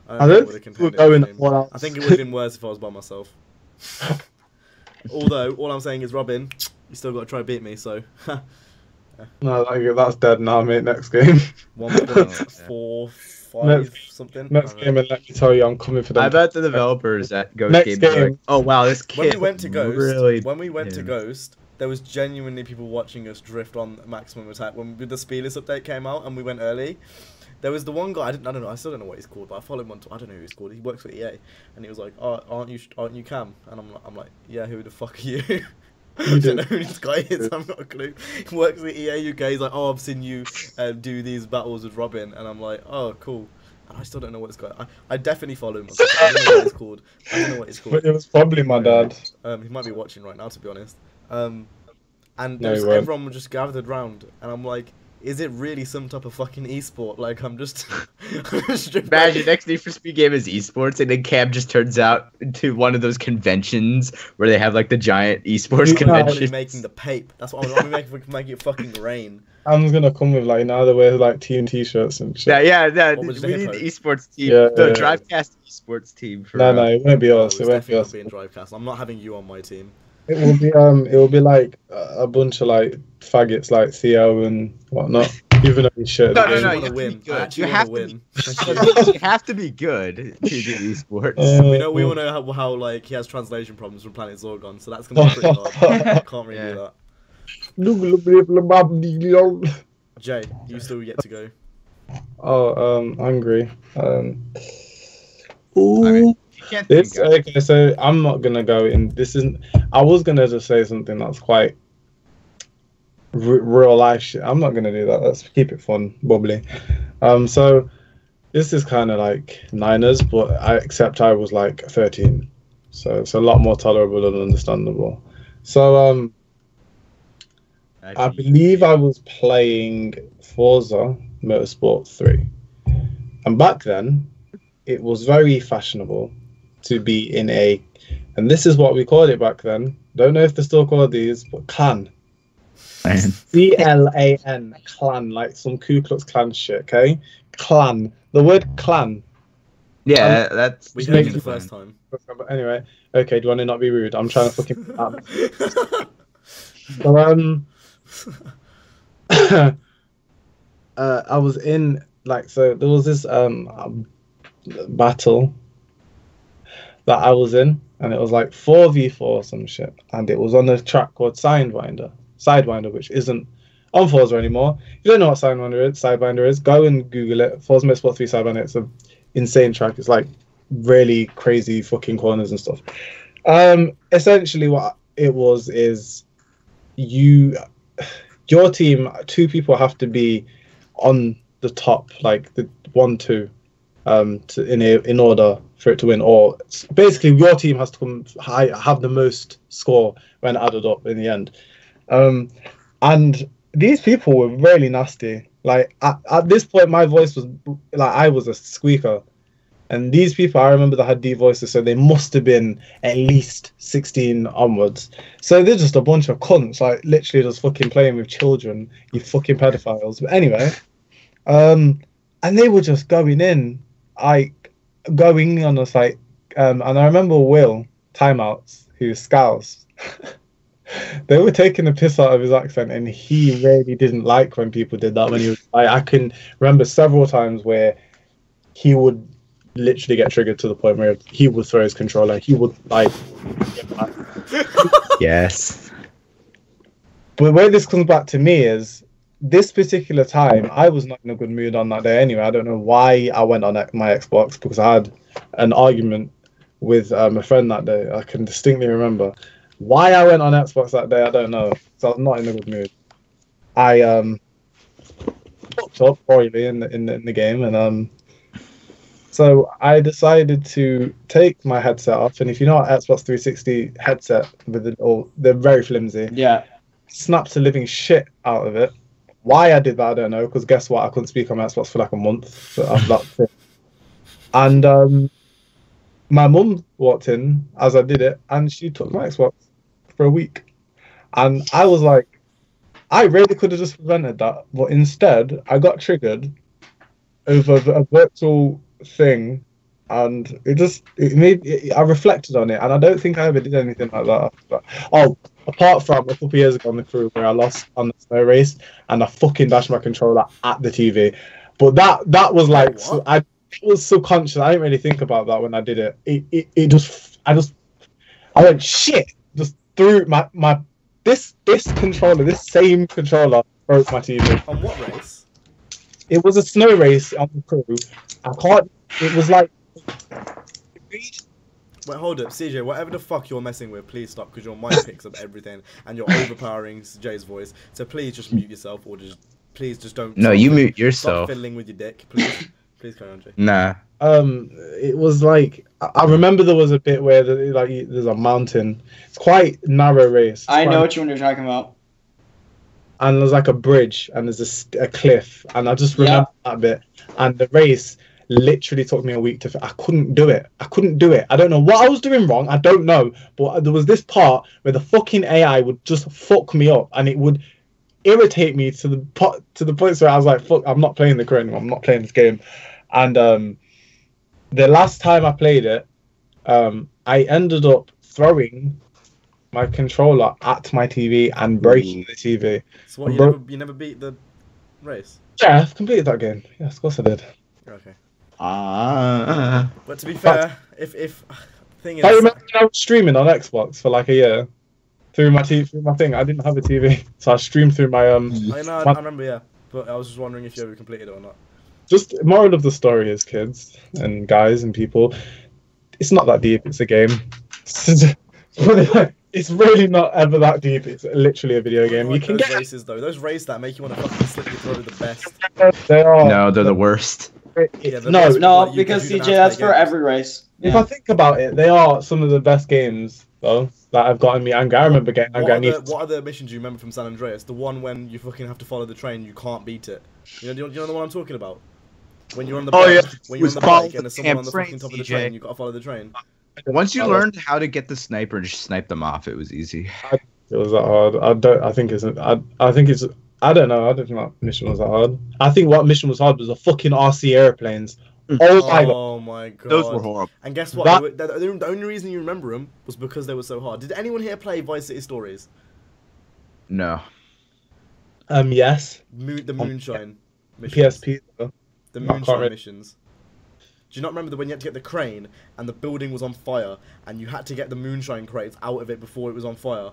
I think it would have been worse if I was by myself. Although, all I'm saying is, Robin, you still got to try to beat me, so... No, that's dead now, mate. Next game. 1.45 something. Next game, and let me tell you, I'm coming for them. I bet the developers at Ghost Next game. Like, oh wow, this kid. When we went to Ghost, to Ghost, there was genuinely people watching us drift on maximum attack. When the speedless update came out and we went early, there was the one guy. I don't know. I still don't know what he's called, but I followed him on. I don't know who he's called. He works for EA, and he was like, "Oh, aren't you Cam?" And I'm like, "Yeah, who the fuck are you?" I don't know who this guy is. I've got a clue. He works at EA UK. He's like, "Oh, I've seen you do these battles with Robin," and I'm like, "Oh, cool." And I still don't know what this guy. I definitely follow him. I don't know what he's called. I don't know what he's called. It was probably my dad. He might be watching right now, to be honest. And everyone was just gathered round, and I'm like, is it really some type of fucking esport? Like, I'm just... Imagine next Need for Speed game is esports, and then Cam just turns out into one of those conventions where they have like the giant esports Yeah. Everybody's convention. making the pape. That's what I'm making it fucking rain. I'm gonna come with like now they wear like team t-shirts and shit. Yeah, What was we the need the hippo? esports team. Yeah, the yeah. Drivecast esports team. For, No, it won't be No, us. it's It won't be definitely us. not being Drivecast. I'm not having you on my team. It will be like a bunch of like faggots like Theo and whatnot. Even though we should. No, I actually you wanna have to win. be good. I actually You wanna have to win. You have to be good to do esports. We all know how like he has translation problems from Planet Zorgon, so that's gonna be pretty hard. Can't really do that. Jay, you still yet to go. Hungry. You can't This think of- okay, so I'm not gonna go in. This isn't. I was gonna just say something that's quite real life shit. I'm not gonna do that. Let's keep it fun, bubbly. So this is kind of like Niners, but I was like 13, so it's a lot more tolerable and understandable. So I believe I was playing Forza Motorsport 3, and back then it was very fashionable to be in and this is what we called it back then. Don't know if they still call these, but clan. CLAN, clan, like some Ku Klux Klan shit, okay? Clan. The word clan. Yeah, that's. We Just heard make you the it first time. But anyway, okay, do you want to not be rude? I'm trying to fucking... So, I was in, like, so there was this battle that I was in, and it was like 4v4 or some shit, and it was on a track called Sidewinder, which isn't on Forza anymore. If you don't know what Sidewinder is, go and Google it. Forza Motorsport 3 Sidewinder. It's an insane track. It's like really crazy fucking corners and stuff. Essentially what it was is your team, two people have to be on the top, like the 1-2, in order for it to win. Or basically, your team has to come have the most score when added up in the end. And these people were really nasty. Like at this point, my voice was like I was a squeaker. And these people, I remember they had deep voices, so they must have been at least 16 onwards. So they're just a bunch of cunts, like literally just fucking playing with children, you fucking pedophiles. But anyway, and they were just going in on us like, and I remember Will Timeouts, who's Scouse. They were taking the piss out of his accent, and he really didn't like when people did that. When he was, I can remember several times where he would literally get triggered to the point where he would throw his controller. He would like. Yes. But where this comes back to me is this particular time I was not in a good mood on that day anyway. I don't know why I went on my Xbox, because I had an argument with a friend that day. I can distinctly remember why I went on Xbox that day. I don't know. So I was not in a good mood. I fucked up royally in the game, and so I decided to take my headset off, and if you know what Xbox 360 headset with they're very flimsy. Yeah. Snapped the living shit out of it. Why I did that, I don't know, because guess what? I couldn't speak on my Xbox for like a month. So that's it. And my mum walked in as I did it, and she took my Xbox for a week. And I was like, I really could have just prevented that, but instead I got triggered over a virtual thing, and I reflected on it, and I don't think I ever did anything like that. But, apart from a couple of years ago on the crew where I lost on the snow race and I fucking dashed my controller at the TV. But that was like, I was subconscious. I didn't really think about that when I did it. I went shit, just threw this controller, this same controller broke my TV. On what race? It was a snow race on the crew. It was like. Wait, hold up, CJ. Whatever the fuck you're messing with, please stop, because your mic picks up everything, and you're overpowering Jay's voice. So please just mute yourself, or please just don't. No, you mute yourself. Stop fiddling with your dick, please. Please carry on, Jay. Nah. It was like I remember there was a bit where there's a mountain. It's quite narrow race. I know what you're talking about. and there's like a bridge, and there's a cliff, and I just remember that bit. And the race literally took me a week to. I couldn't do it. I don't know what I was doing wrong. I don't know, but there was this part where the fucking AI would just fuck me up, and it would irritate me to the point where I was like, "Fuck, I'm not playing the current anymore. I'm not playing this game." And the last time I played it, I ended up throwing my controller at my TV and breaking the TV. So what, you never beat the race? Yeah, I've completed that game. Yes, of course I did. Okay. But to be fair, if thing is, I remember I was streaming on Xbox for like a year through my thing. I didn't have a TV, so I streamed through my I remember, yeah. But I was just wondering if you ever completed it or not. Just moral of the story is, kids and guys and people, it's not that deep. It's a game. It's really not ever that deep. It's literally a video game. You can those get races though. Those races that make you want to fucking slip your throat are the best. They are. no, they're the worst. No, because CJ, that's for every race. If I think about it, they are some of the best games though that have gotten me angry. I remember getting angry. What other missions do you remember from San Andreas? The one when you fucking have to follow the train, you can't beat it. You know the one I'm talking about? When you're on the bike, when you're on the bike and there's someone on the fucking top of the train, you gotta follow the train. Once you learned how to get the sniper and just snipe them off, it was easy. It was that hard. I don't know. I don't think that mission was that hard. I think what mission was hard was the fucking RC airplanes. Oh my god. Those were horrible. And guess what? The only reason you remember them was because they were so hard. Did anyone here play Vice City Stories? No. Yes. The Moonshine missions. PSP though. The Moonshine missions. Do you not remember when you had to get the crane and the building was on fire and you had to get the moonshine crates out of it before it was on fire?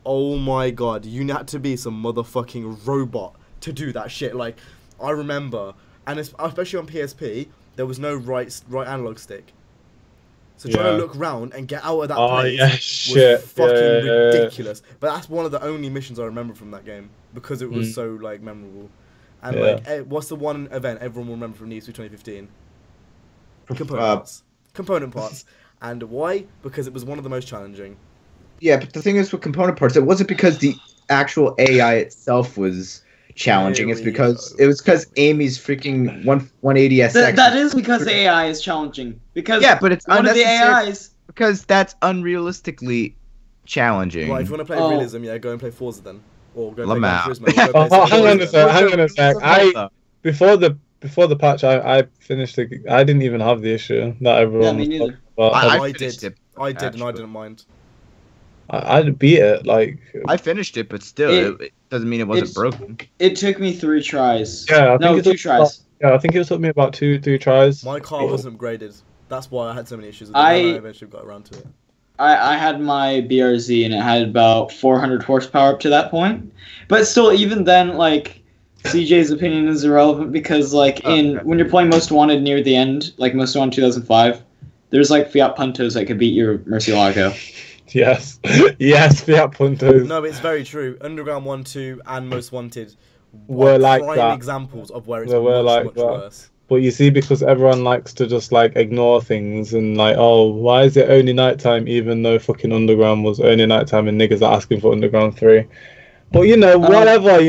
Oh my god, you had to be some motherfucking robot to do that shit. Like, I remember, and especially on PSP, there was no right analog stick. So trying to look round and get out of that place was fucking ridiculous. But that's one of the only missions I remember from that game because it was so like memorable. And like, what's the one event everyone will remember from NEES 2015? Component parts. And why? Because it was one of the most challenging. Yeah, but the thing is with component parts, it wasn't because the actual AI itself was challenging. It was because Amy's freaking 180SX. That is because the AI is challenging. Because but it's one of the AIs. Because that's unrealistically challenging. Right, if you want to play realism, go and play Forza then. Or go and play Lamau. Turismo. Hang on a sec. Before the patch, I finished it. I didn't even have the issue that everyone was talking about. I did, and I didn't mind. I beat it, like... I finished it, but still, it doesn't mean it wasn't broken. It took me 3 tries. Yeah, two tries. I think it took me about 3 tries. My car wasn't upgraded. That's why I had so many issues with it, and I eventually got around to it. I had my BRZ, and it had about 400 horsepower up to that point. But still, even then, like... CJ's opinion is irrelevant because, like, when you're playing Most Wanted near the end, like Most Wanted 2005, there's like Fiat Puntos that could beat your Murcielago. Yes, Fiat Puntos. No, it's very true. Underground 1, 2, and Most Wanted were like prime examples of where it's much worse. But you see, because everyone likes to just like ignore things and like, oh, why is it only nighttime? Even though fucking Underground was only nighttime and niggas are asking for Underground 3. But whatever,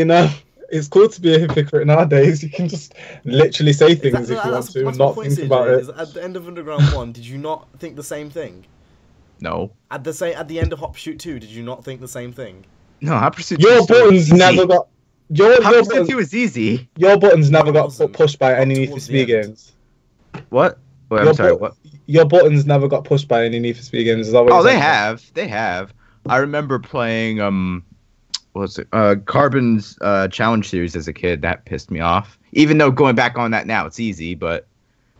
It's cool to be a hypocrite nowadays. You can just literally say things if you want to and not think about it. At the end of Underground 1, did you not think the same thing? No. At the end of Hot Pursuit 2, did you not think the same thing? No, Hot Pursuit 2 your buttons never got... Hot Pursuit 2 was easy. Your buttons never got pushed by any Need for Speed games. What? Wait, I'm sorry, what? Your buttons never got pushed by any Need for Speed games. Is that what they have. They have. I remember playing... Carbon's Challenge Series as a kid. That pissed me off. Even though going back on that now, it's easy, but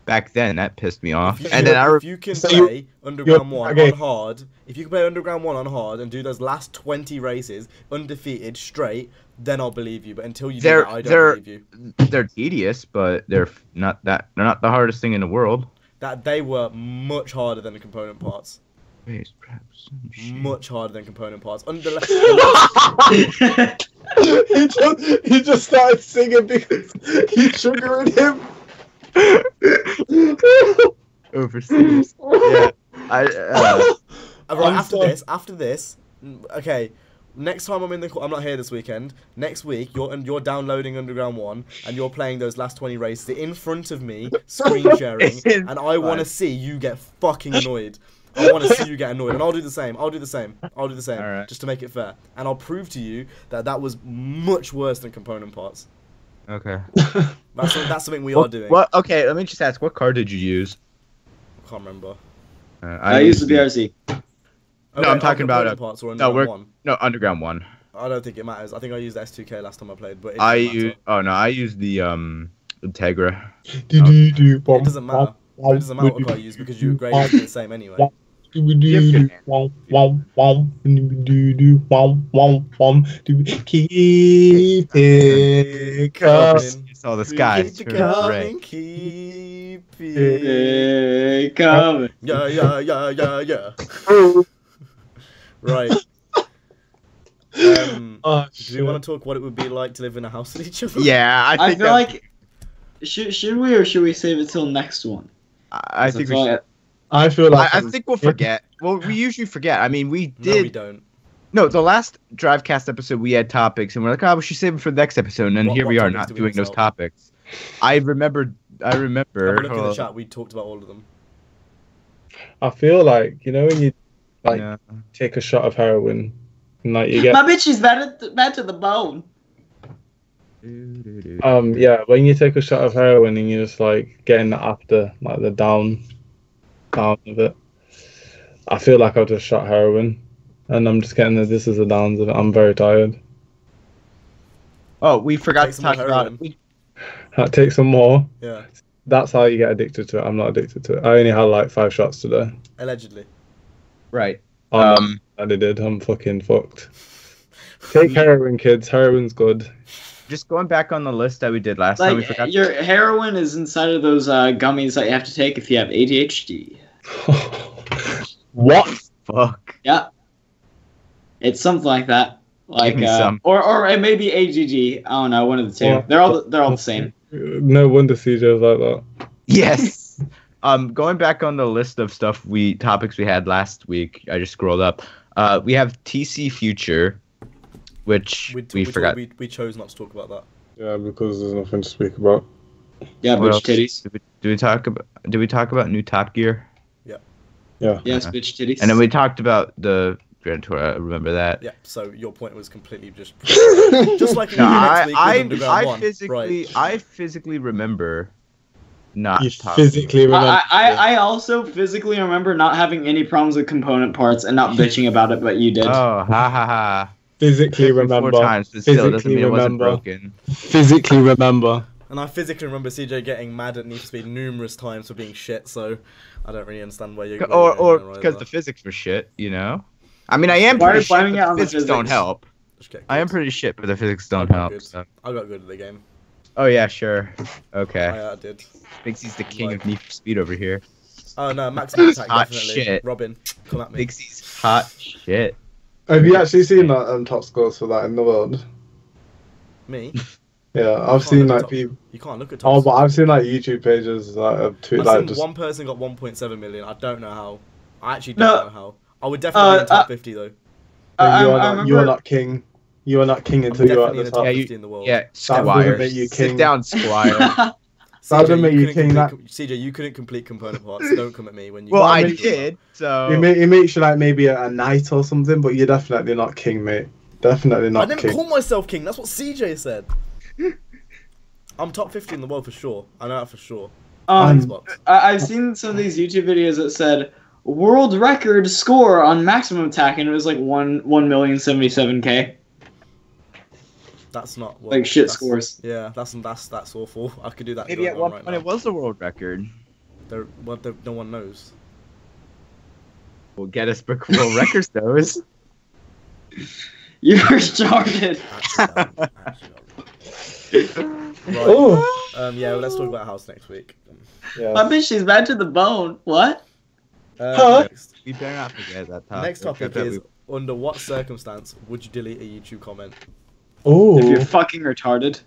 back then that pissed me off. If you can play Underground 1 on hard, if you can play Underground 1 on hard and do those last 20 races undefeated straight, then I'll believe you. But until you do that, I don't believe you. They're tedious, but they're not the hardest thing in the world. That they were much harder than the component parts. Much harder than component parts. He just started singing because he triggered him. Overseas. Yeah. After this, okay. next time I'm not here this weekend. Next week, you're downloading Underground 1 and you're playing those last 20 races in front of me, screen sharing, and I want to see you get fucking annoyed. I want to see you get annoyed, and I'll do the same. I'll do the same, Alright. just to make it fair. And I'll prove to you that was much worse than component parts. Okay. That's something we are doing. Well, okay, let me just ask, what card did you use? I can't remember. I used the BRC. No, I'm talking about component parts or Underground 1. No, Underground 1. I don't think it matters. I think I used the S2K last time I played, but I used the Integra. It doesn't matter. It doesn't matter what car I use because your grade is the same anyway. Keep it coming. Saw the sky. Keep it Coming. Yeah. Right. Oh, Do we want to talk what it would be like to live in a house with each other? Yeah, I feel like should we or should we save it till next one? I think we should. I feel like I think we'll forget. Well, we usually forget. I mean, we did. No, we don't. No, the last Drivecast episode, we had topics, and we're like, oh, we should save them for the next episode, and then here we are not doing those topics. I remember. Have a look in the chat. We talked about all of them. I feel like, you know, when you take a shot of heroin, and like you get My bitch is bad to the bone. yeah, when you take a shot of heroin and you're just like getting the after, like the down of it. I feel like I've just shot heroin, and I'm just getting this is the downs of it. I'm very tired. Oh, we forgot Take to some more talk about heroin. Take some more. Yeah. That's how you get addicted to it. I'm not addicted to it. I only had like 5 shots today. Allegedly. Right. I did. I'm fucking fucked. Take heroin, kids. Heroin's good. Just going back on the list that we did last time, we Like forgot. your heroin is inside of those gummies that you have to take if you have ADHD. What? Fuck. Yeah. It's something like that. Like me some. or it may be AGG. I don't know, one of the two. Yeah. They're all the same. No wonder CJ's like that. Yes. Going back on the list of topics we had last week, I just scrolled up. We have TC Future, which we forgot. We chose not to talk about that. Yeah, because there's nothing to speak about. Yeah, What bitch else? titties. Did we talk about new Top Gear? Yeah. Yes, bitch titties. And then we talked about the Grand Tour. I remember that. Yeah. So your point was completely just like you No, do next week with Underground 1. I physically remember not You talking. physically remember. I also physically remember not having any problems with component parts and not bitching about it, but you did. Oh, ha ha ha. Physically remember. 4 times, but still doesn't Physically mean it wasn't remember. broken. Physically remember. And I physically remember CJ getting mad at Need for Speed numerous times for being shit. So I don't really understand why you're. Or because the physics were shit, you know. I mean, I am Why are pretty you shit, blaming but it on the the physics don't physics? help. I am pretty shit, but the physics don't help. Good. So. I got good at the game. Oh yeah, sure. Okay. I did. Bigsy's the king Like- of Need for Speed over here. Oh no, maximum attack Hot definitely. shit. Robin, come at me. Bigsy's hot shit. Have you actually seen that top scores for that in the world? Me? Yeah, You I've can't seen look at like top- people. You can't look at Oh, top but scores. I've seen like YouTube pages that have tweeted I've like seen just. one person got 1.7 million. I don't know how. I actually No. don't know how. I would definitely be in top 50 though. You are I not. You are not king. You are not king I'm until you're at definitely in the the top. top Yeah, 50 in the world. Yeah, doesn't Squire. make you Sit king. down, Squire. That CJ, doesn't make you couldn't king. complete CJ, you couldn't complete component parts. Don't come at me when you. Well, Well, I I mean- did. So It makes you like maybe a knight or something, but you're definitely not king, mate. Definitely I not didn't king. call myself king. That's what CJ said. I'm top 50 in the world for sure. I know that for sure. Xbox. I've seen some of these YouTube videos that said world record score on maximum attack, and it was like 1,077,000. That's not well, Like shit that's- scores. Yeah, that's awful. I could do that. maybe going at on one right point now. it was the world record. No one knows. Well, get us book world records, those. You're retarded. Right. Oh, Yeah. Well, let's talk about house next week. yeah. My bitch, she's bad to the bone. What? Huh? Next, We better not forget that topic. next topic That is: under what circumstance would you delete a YouTube comment? Oh, If you're fucking retarded.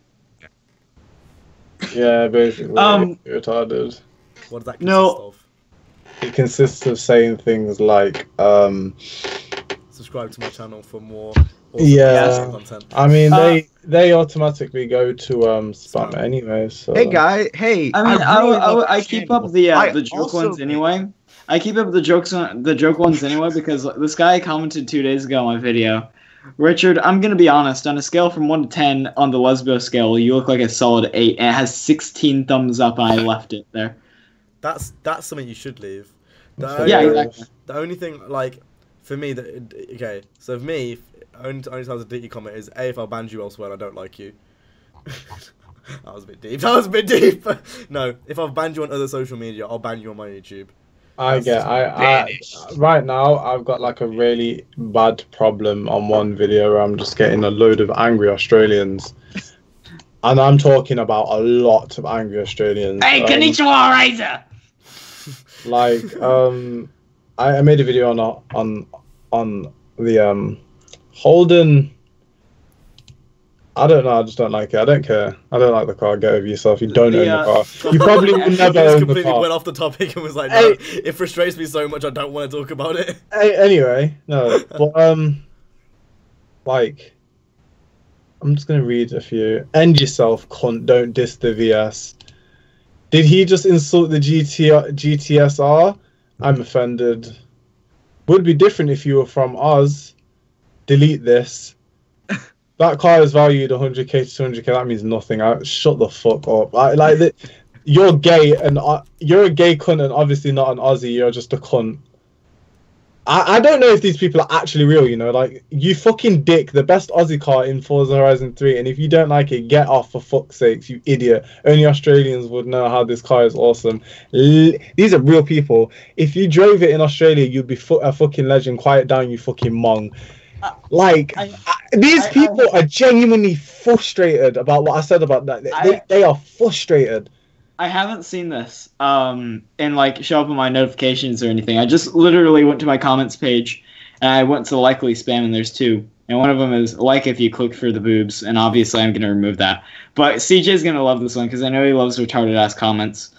yeah, basically. You're retarded. What does that consist No. of? It consists of saying things like, Subscribe to my channel for more Yeah. content. I mean, they automatically go to spam anyway. So. Hey guy, hey. I mean, really love I this keep channel. up the I joke also ones anyway. I keep up the joke ones anyway because this guy commented 2 days ago on my video. Richard, I'm gonna be honest. On a scale from 1 to 10 on the Lesbo scale, you look like a solid 8, and it has 16 thumbs up. And I left it there. That's something you should leave. Yeah, exactly. The only thing, like, for me, okay, so for me, only time to delete your comment is A, if I'll ban you elsewhere and I don't like you. That was a bit deep. No, if I've banned you on other social media, I'll ban you on my YouTube. I right now I've got like a really bad problem on one video where I'm just getting a load of angry Australians. And I'm talking about a lot of angry Australians. Hey, konnichiwa, Razor! Like, I made a video on the Holden. I don't know. I just don't like it. I don't care. I don't like the car. Get over yourself. You don't own the car. You probably will never own the completely car. went off the topic and was like, no, it frustrates me so much I don't want to talk about it. Anyway, no. But like, I'm just gonna read a few. End yourself, cunt. Don't diss the VS. Did he just insult the GTSR? I'm offended. Would be different if you were from Oz. Delete this. That car is valued 100k to 200k. That means nothing. Shut the fuck up. You're gay and you're a gay cunt and obviously not an Aussie. You're just a cunt. I don't know if these people are actually real, you know, like, you fucking dick, the best Aussie car in Forza Horizon 3, and if you don't like it, get off for fuck's sakes, you idiot. Only Australians would know how this car is awesome. These are real people. If you drove it in Australia, you'd be a fucking legend. Quiet down, you fucking mong. Like, these people are genuinely frustrated about what I said about that. They are frustrated. I haven't seen this and like show up in my notifications or anything. I just literally went to my comments page and I went to likely spam and there's 2. And one of them is like if you click for the boobs, and obviously I'm gonna remove that. But CJ's gonna love this one because I know he loves retarded ass comments.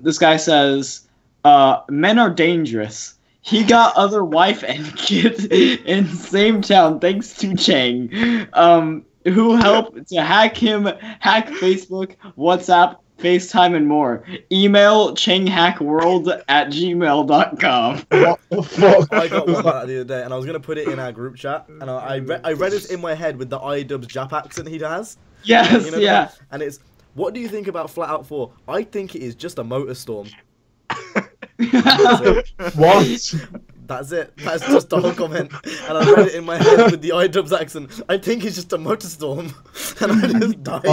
This guy says, men are dangerous. He got other wife and kids in same town thanks to Chang, who helped to hack hack Facebook, WhatsApp, FaceTime, and more. Email changhackworld@gmail.com. What the fuck? I got one like that the other day, and I was going to put it in our group chat, and I read it in my head with the iDubbbz Jap accent he has. Yes, you know, yeah. And it's, what do you think about Flat Out 4? I think it is just a motor storm. What? That's it. That's just the whole comment. And I read it in my head with the iDubbbz accent. I think it's just a motor storm. And I just died.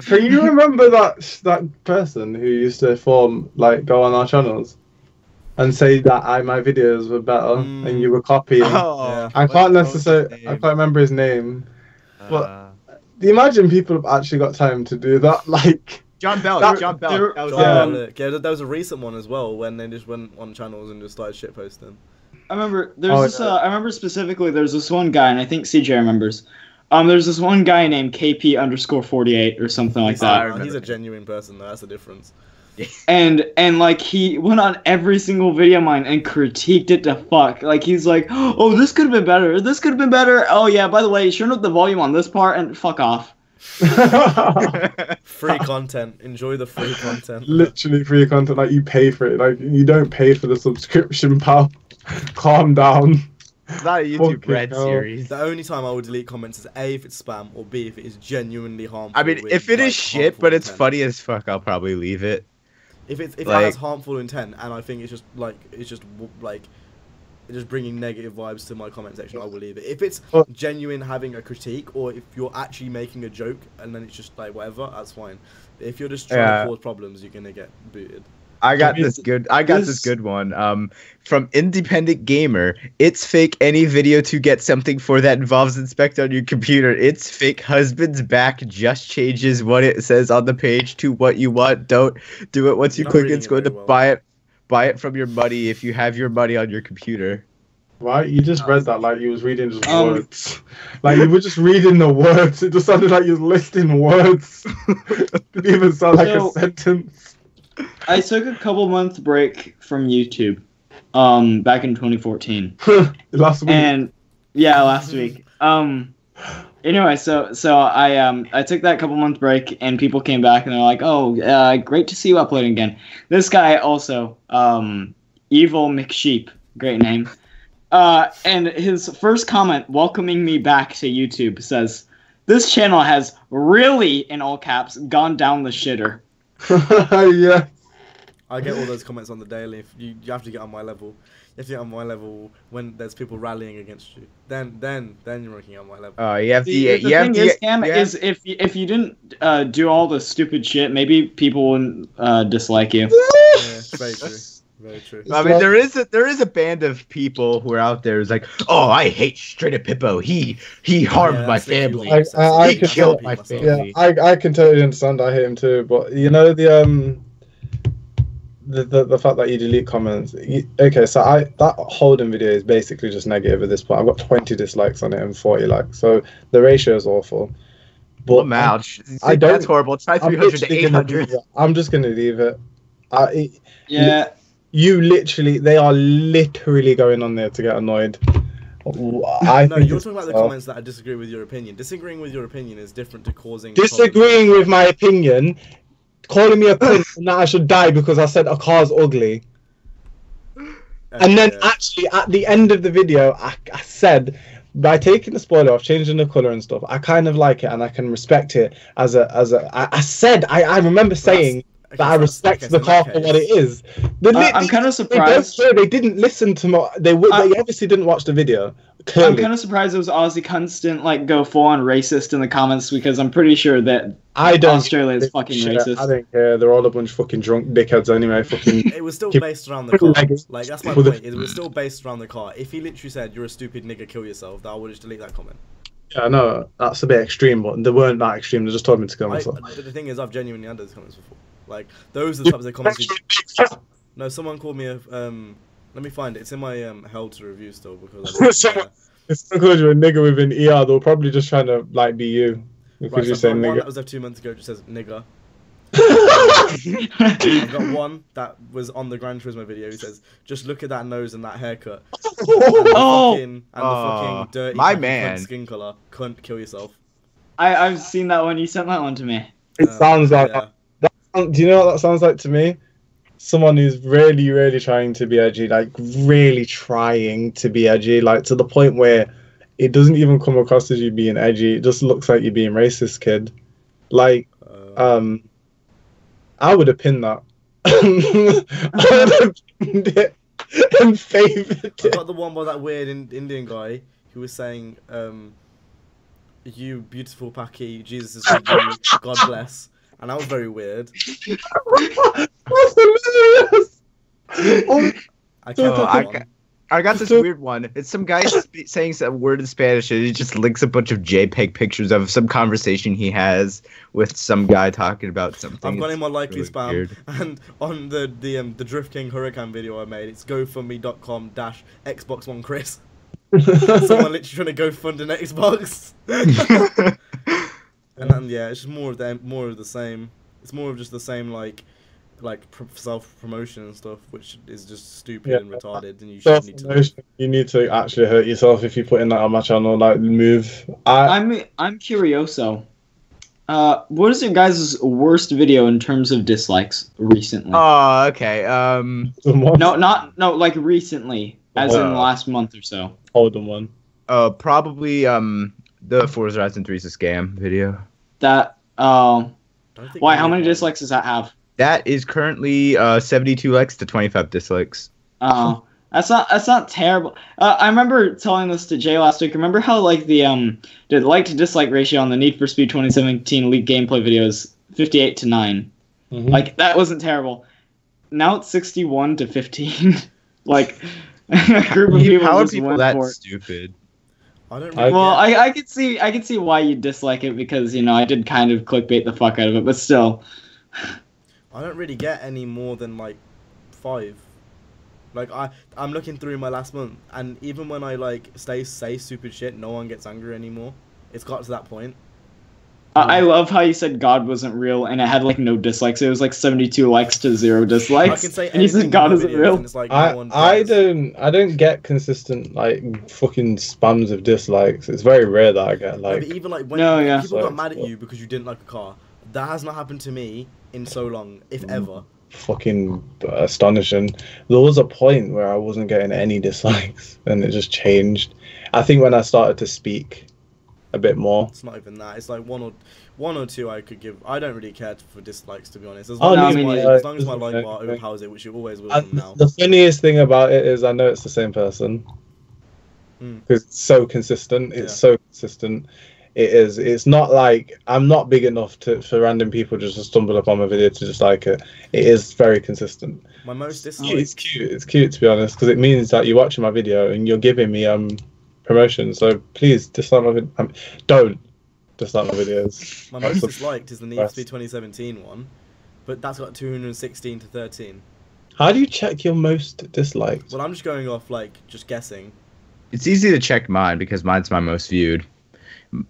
Can you remember that person who used to go on our channels and say that my videos were better and you were copying? Yeah. I can't remember his name. But imagine people have actually got time to do that. Like, John Bell. John Bell. There was a recent one as well when they just went on channels and just started shitposting. I remember I remember specifically there's this one guy, and I think CJ remembers. There's this one guy named KP_48 or something like that. He's a genuine person though, that's the difference. And like he went on every single video of mine and critiqued it to fuck. Like he's like, oh, this could have been better. This could have been better. Oh yeah, by the way, turn up the volume on this part and fuck off. Free content. Enjoy the free content. Literally free content. Like, you pay for it. Like, you don't pay for the subscription, pal. Calm down. It's not a YouTube Red series. The only time I would delete comments is A, if it's spam, or B, if it is genuinely harmful. I mean, if it is shit, but it's funny as fuck, I'll probably leave it. If it has harmful intent, and I think it's just bringing negative vibes to my comment section, I will leave it. If it's genuine having a critique, or if you're actually making a joke, and then it's just like whatever, that's fine. If you're just trying to cause problems, you're gonna get booted. I got this good one. From Independent Gamer. It's fake any video to get something for that involves inspect on your computer. It's fake husband's back just changes what it says on the page to what you want. Don't do it once you click it's going to buy it. Buy it from your money if you have your money on your computer. Right? You just read that like you was reading just words. Like you were just reading the words. It just sounded like you was listing words. It didn't even sound like a sentence. I took a couple-month break from YouTube back in 2014. Last week. And yeah, last week. Anyway, so I took that couple-month break, and people came back, and they're like, "Oh, great to see you uploading again." This guy also, Evil McSheep, great name. And his first comment welcoming me back to YouTube says, "This channel has really, in all caps, gone down the shitter." Yeah. I get all those comments on the daily. If you have to get on my level. You have to get on my level when there's people rallying against you. Then you're working on my level. You have to. The thing is, Cam, is if you didn't do all the stupid shit, maybe people wouldn't dislike you. Yeah, very true. Very true. I mean, there is a band of people who are out there who's like, oh, I hate StraightUpHippo. He harmed my family. He killed my family. Yeah, I can totally understand. I hate him too. But you know the fact that you delete comments. Okay, so that Holden video is basically just negative at this point. I've got 20 dislikes on it and 40 likes. So the ratio is awful. But ouch. That's horrible. Try 300 to 800. I'm just gonna leave it. Yeah. They are literally going on there to get annoyed. No, you're talking about the comments that I disagree with your opinion. Disagreeing with your opinion is different to causing. Disagreeing with my opinion, calling me a pimp and that I should die because I said a car's ugly. And then actually at the end of the video, I said, by taking the spoiler off, changing the color and stuff, I kind of like it and I can respect it I remember saying that I respect the car for what it is. I'm kind of surprised. They didn't listen to me. They obviously didn't watch the video. Clearly. I'm kind of surprised it was Aussie Constant go full on racist in the comments because I'm pretty sure that Australia is fucking racist. I don't care. They're all a bunch of fucking drunk dickheads anyway. Fucking. It was still based around the car. Like that's my point. It was still based around the car. If he literally said "You're a stupid nigger, kill yourself," I would just delete that comment. Yeah, no, that's a bit extreme, but they weren't that extreme. They just told me to kill myself. The thing is, I've genuinely had those comments before. Like those are the types of comments. No, someone called me a. Let me find it. It's in my held to review still because. If someone called you a nigger with an ER, they're probably just trying to be you because you're saying nigger. That was 2 months ago. Just says nigger. I've got one that was on the Gran Turismo video. He says, "Just look at that nose and that haircut, and the fucking dirty my man skin color. Cunt, kill yourself." I've seen that one. You sent that one to me. It sounds like. Yeah. Do you know what that sounds like to me? Someone who's really, really trying to be edgy, really trying to be edgy, to the point where it doesn't even come across as you being edgy. It just looks like you're being racist, kid. I would have pinned that. I would have pinned it and favored it. I got the one by that weird Indian guy who was saying, "You beautiful Paki, Jesus is with you, God bless." And that was very weird. That's hilarious. I got this weird one. It's some guy saying some word in Spanish, and he just links a bunch of JPEG pictures of some conversation he has with some guy talking about something. I've got him on likely really spam, weird. and on the Drift King Hurricane video I made, it's GoFundMe.com/Xbox One Chris. Someone literally trying to go fund an Xbox. And then it's just more of the same. It's more of just the same self promotion and stuff, which is just stupid and retarded. And you should need to. You need to actually hurt yourself if you put in that on my channel. Move. I'm curioso. What is your guys' worst video in terms of dislikes recently? Oh, okay. No, recently, as in the last month or so. Hold on one. Probably the Forza Horizon 3's a scam video. That why? How many dislikes does that have? That is currently 72 likes to 25 dislikes. Oh, that's not terrible. I remember telling this to Jay last week. Remember how the like to dislike ratio on the Need for Speed 2017 leaked gameplay video is 58 to 9. Mm-hmm. That wasn't terrible. Now it's 61 to 15. A group of people how are just people went that for it. stupid? I could see why you dislike it because I did kind of clickbait the fuck out of it, but still. I don't really get any more than 5. I'm looking through my last month, and even when I say stupid shit, no one gets angry anymore. It's got to that point. I love how you said God wasn't real, and it had like no dislikes. It was like 72 likes to 0 dislikes. I can say and you said anything God in the isn't videos, real. and it's like no one I cares. don't get consistent like fucking spams of dislikes. It's very rare that I get No, like. but even like when No, yeah. people got So- mad at you because you didn't like a car, that has not happened to me in so long, if ever. Fucking astonishing. There was a point where I wasn't getting any dislikes, and it just changed. I think when I started to speak a bit more. It's not even that. It's like one or two I could give. I don't really care for dislikes, to be honest. As Oh, long, no, as, I mean, my, yeah, as long as my it's like okay. bar overpowers it, which it always will And from now. the funniest thing about it is I know it's the same person Mm. because it's so consistent. It's Yeah. so consistent. It is. It's not like I'm not big enough for random people just to stumble upon my video to just like it. It is very consistent. My most It's disliked. cute. It's cute to be honest because it means that you're watching my video and you're giving me promotion. So please dislike my video. Don't dislike my videos. My That's most the- disliked is the Need for Speed 2017 one, but that's got 216 to 13. How do you check your most disliked? Well, I'm just going off like just guessing. It's easy to check mine because mine's my most viewed.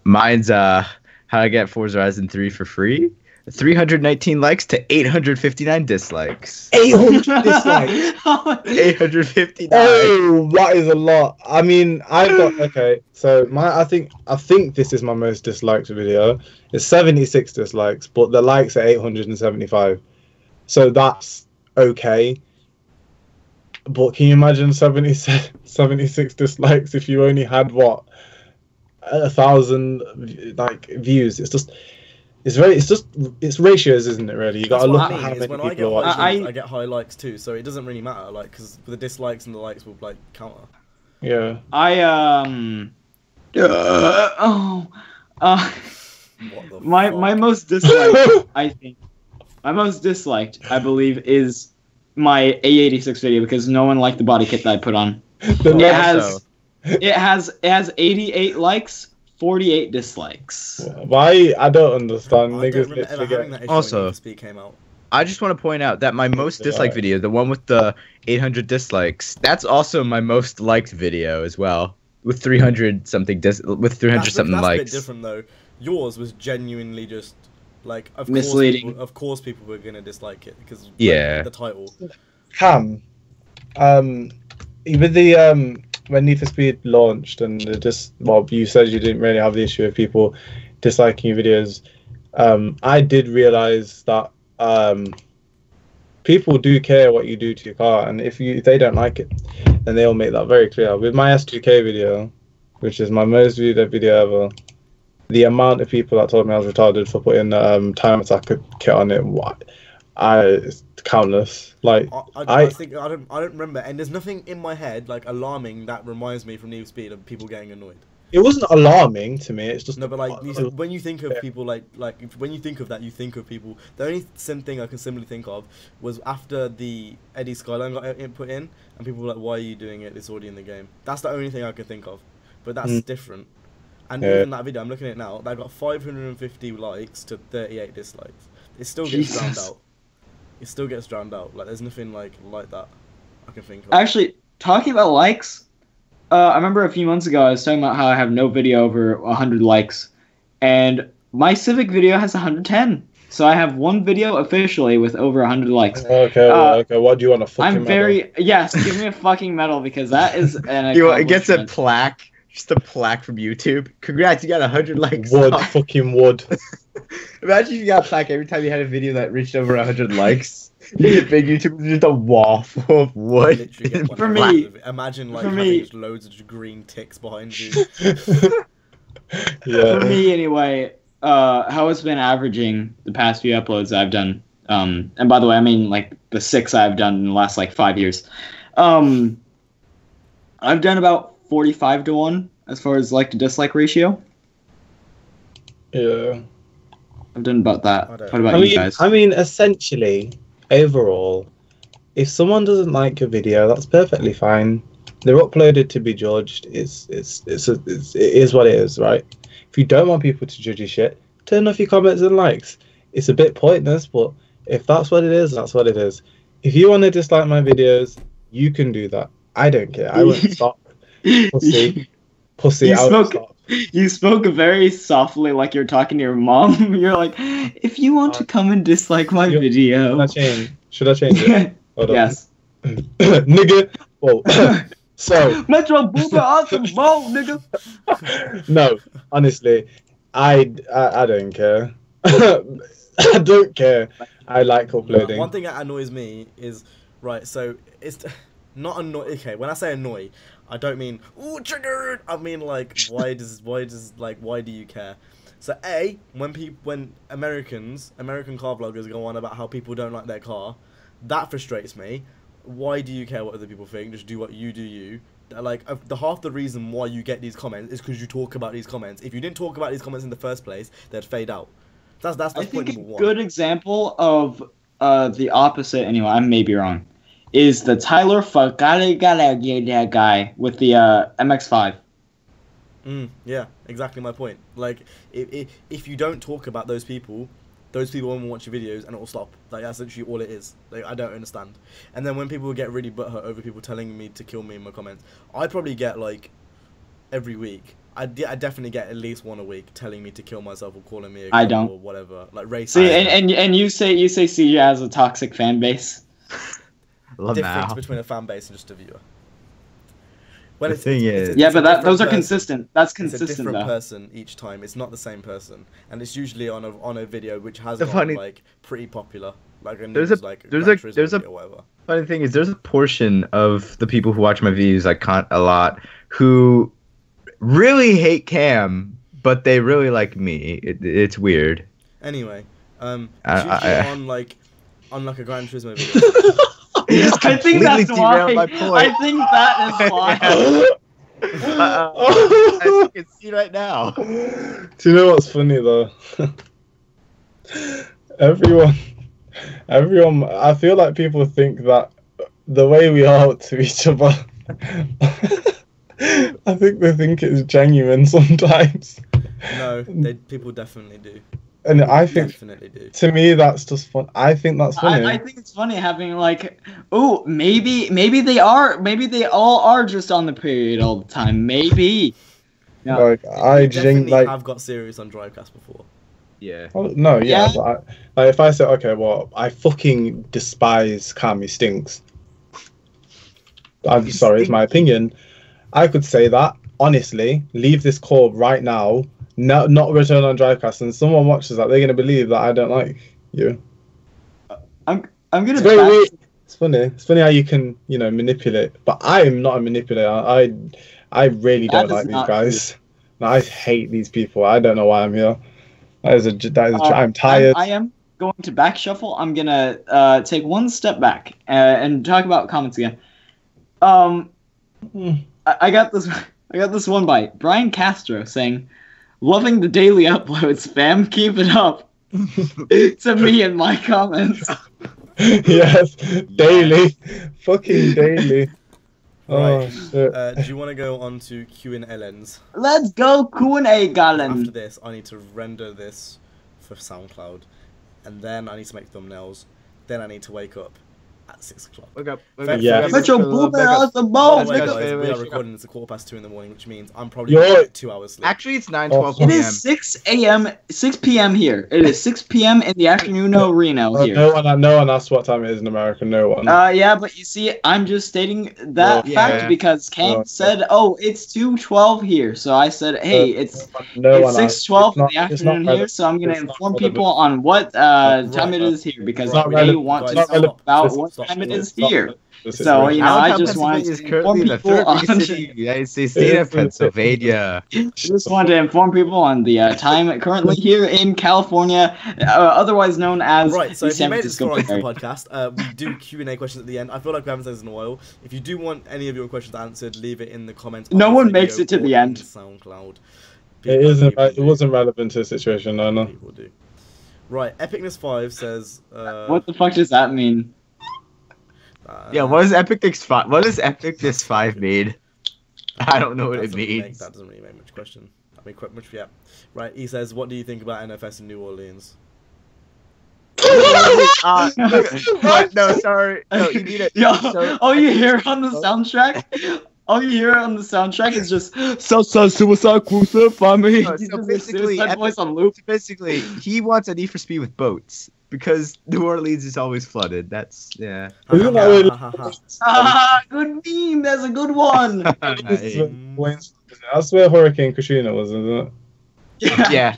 Mine's how I get Forza Horizon 3 for free. 319 likes to 859 dislikes. 800 dislikes. 859. Oh, that is a lot. I mean, I've got okay. So I think this is my most disliked video. It's 76 dislikes, but the likes are 875. So that's okay. But can you imagine 76 dislikes if you only had what 1,000 like views? It's ratios, isn't it? Really, you got to That's look what at I how mean. many Is when I people get are watching. high views, I get high likes too. So it doesn't really matter, like, because the dislikes and the likes will like counter. Yeah. What the my fuck? most disliked, I believe, is my A86 video because no one liked the body kit that I put on. The It has 88 likes, 48 dislikes. Why? I don't understand. I Niggas don't remember ever literally having get. that issue Also- when Need for Speed came out. I just want to point out that my most Yeah. disliked video, the one with the 800 dislikes, that's also my most liked video as well, with 300 something That's a bit likes. different though. Yours was genuinely just like Misleading. Of course, people were gonna dislike it because Yeah. the title. Cam, with the when Need for Speed launched and you said you didn't really have the issue of people disliking your videos. I did realize that people do care what you do to your car, and if they don't like it, then they'll make that very clear. With my S2K video, which is my most viewed video ever, the amount of people that told me I was retarded for putting time attack kit on it, it's countless. Like I think I don't remember, and there's nothing in my head like alarming that reminds me from Need for Speed of people getting annoyed. it wasn't alarming to me. It's just No, but like when you think of people when you think of that, you think of people. The only thing I can simply think of was after the Eddie Skyline got put in, and people were like, "Why are you doing it? It's already in the game." That's the only thing I can think of, but that's different. And even that video, I'm looking at it now, that got 550 likes to 38 dislikes. It still gets drowned out. It still gets drowned out. Like there's nothing like that I can think of. Actually, talking about likes, I remember a few months ago I was talking about how I have no video over 100 likes, and my Civic video has 110. So I have one video officially with over 100 likes. Okay. What do you want to fucking? Yes, give me a fucking medal because that is an It gets a accomplishment. plaque, just a plaque from YouTube. Congrats, you got 100 likes. Wood, fucking wood. Imagine if you got a plaque every time you had a video that reached over 100 likes. You get big YouTube, just a wall full of wood. Literally get one For of me- those. Imagine like for having me- just loads of just green ticks behind you. Yeah. For me, anyway, how it's been averaging the past few uploads I've done, and by the way, I mean like the 6 I've done in the last like 5 years. I've done about 45 to 1 as far as like to dislike ratio. Yeah. I've done about that. I don't- What about you guys? I mean, essentially, overall, if someone doesn't like your video, that's perfectly fine. They're uploaded to be judged. It is what it is, right? If you don't want people to judge your shit, turn off your comments and likes. It's a bit pointless, but if that's what it is, that's what it is. If you want to dislike my videos, you can do that. I don't care. I won't stop. Pussy. You I won't smoke- stop. You spoke very softly, like you're talking to your mom. You're like, if you want to come and dislike my video. Should I change it? Hold on. Yes. Nigga. Whoa. So. Metro Boomer awesome ball, nigga. No, honestly, I don't care. I don't care. I like uploading. One thing that annoys me is, right, so it's not annoy. Okay, when I say annoy, I don't mean ooh triggered. I mean like why do you care? So when American car vloggers go on about how people don't like their car, that frustrates me. Why do you care what other people think? Just do what you do. You like half the reason why you get these comments is because you talk about these comments. If you didn't talk about these comments in the first place, they'd fade out. That's I think point a number one. good example of the opposite. Anyway, I may be wrong. Is the Tyler Fagale guy with the MX-5? Yeah, exactly my point. Like, if you don't talk about those people won't watch your videos and it'll stop. Like, that's literally all it is. Like, I don't understand. And then when people get really butthurt over people telling me to kill me in my comments, I probably get, like, every week, I definitely get at least one a week telling me to kill myself or calling me a girl or whatever. Like, racist. See, and you say CJ has a toxic fan base? Difference between a fan base and just a viewer. Well, the thing is, yeah, but those are consistent. That's consistent. It's a different though. person each time. It's not the same person, and it's usually on a video which has gone like pretty popular, like a news, there's a or whatever. Funny thing is, there's a portion of the people who watch my videos, like a lot, who really hate Cam, but they really like me. It's weird. Anyway, on a Gran Turismo video. I think that's why. I think that is why. As you can see right now. Do you know what's funny though? Everyone. I feel like people think that the way we are to each other. I think they think it's genuine sometimes. No, people definitely do. And I think, definitely do. To me, that's just fun. I think that's funny. I think it's funny having like, oh, maybe they all are just on the period all the time. Maybe. No. Like I definitely have got serious on Drivecast before. Yeah. Oh, no, yeah. But like if I say, okay, well, I fucking despise Cam, he stinks. I'm sorry, it's my opinion. I could say that honestly. Leave this call right now. No, not return on Drivecast, and someone watches that, they're gonna believe that I don't like you. I'm gonna. It's very weird. It's funny. It's funny how you can, manipulate. But I am not a manipulator. I really don't like these guys. No, I hate these people. I don't know why I'm here. I'm tired. I am going to back shuffle. I'm gonna take one step back and talk about comments again. I got this one by Brian Castro saying, "Loving the daily uploads, fam. Keep it up." To me in my comments. Yes, daily. Fucking daily. Right. Do you want to go on to Q&A lens? Let's go Q&A Galen. After this, I need to render this for SoundCloud. And then I need to make thumbnails. Then I need to wake up at 6 o'clock. Wake up. Yeah. Put your boomer out the boat. We are recording this at 2:15 in the morning, which means I'm probably going to get 2 hours sleep. Actually, it's 9:12 p.m. It is 6 p.m. here. It is 6 p.m. in the afternoon, Reno here. No one asked what time it is in America. No one. Yeah, but you see, I'm just stating that fact because Cam said, "Oh, it's 2:12 here." So I said, "Hey, it's 6:12 in the afternoon here." So I'm gonna inform people on what time it is here because they want to know about what time it is here. So I just want to inform people on the United States state of Pennsylvania. Just want to inform people on the time currently here in California, otherwise known as right. So the if San you made it Francisco far into the Bay. podcast, we do Q&A questions at the end. I feel like we haven't said this in a while. If you do want any of your questions answered, leave it in the comments. No one makes it to the end. SoundCloud. It wasn't relevant to the situation. No. People do. Right. Epicness 5 says. What the fuck does that mean? What does Epicness 5 mean? I don't know what it means. That doesn't really make much question. I mean, quite much. Yeah. Right. He says, "What do you think about NFS in New Orleans?" What? No, sorry. No, you need it. You hear on the soundtrack? all you hear on the soundtrack is just Southside Suicide Cruiser, find me. So basically, that voice on loop. basically, he wants a Need for Speed with boats because New Orleans is always flooded. That's yeah. Isn't that really- Ah, good meme. That's a good one. I swear Hurricane Katrina was, isn't it? Yeah.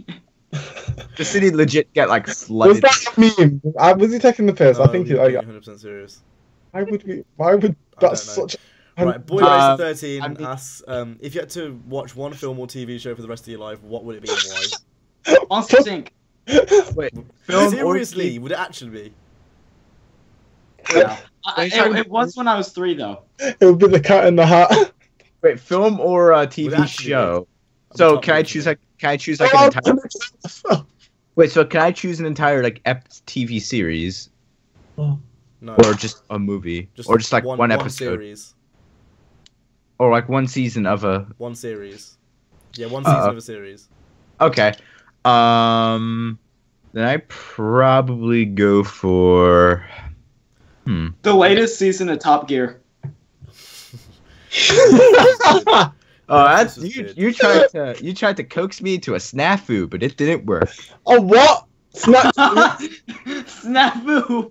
The city legit get like Was flooded. that a meme? Was he taking the piss? I think he's he. being 100% serious. Why would that's don't know. such? Right, Boy Uh, Racer 13 I mean- asks, if you had to watch one film or TV show for the rest of your life, what would it be and why? Monster Inc. Wait, film Seriously, would it actually be? Yeah. It was when I was 3 though. It would be the Cat in the Hat. Wait, film or a TV Would actually show? I'm So top can I rating choose it. like an entire? Wait, so can I choose an entire like TV series No. or just a movie or just like one episode series. or like one season of a? One series. Yeah, one season of a series. Okay. Then I probably go for. The latest season of Top Gear. Oh, that's This was you! good. You tried to coax me into a snafu, but it didn't work. Oh what? Snap! Snafu.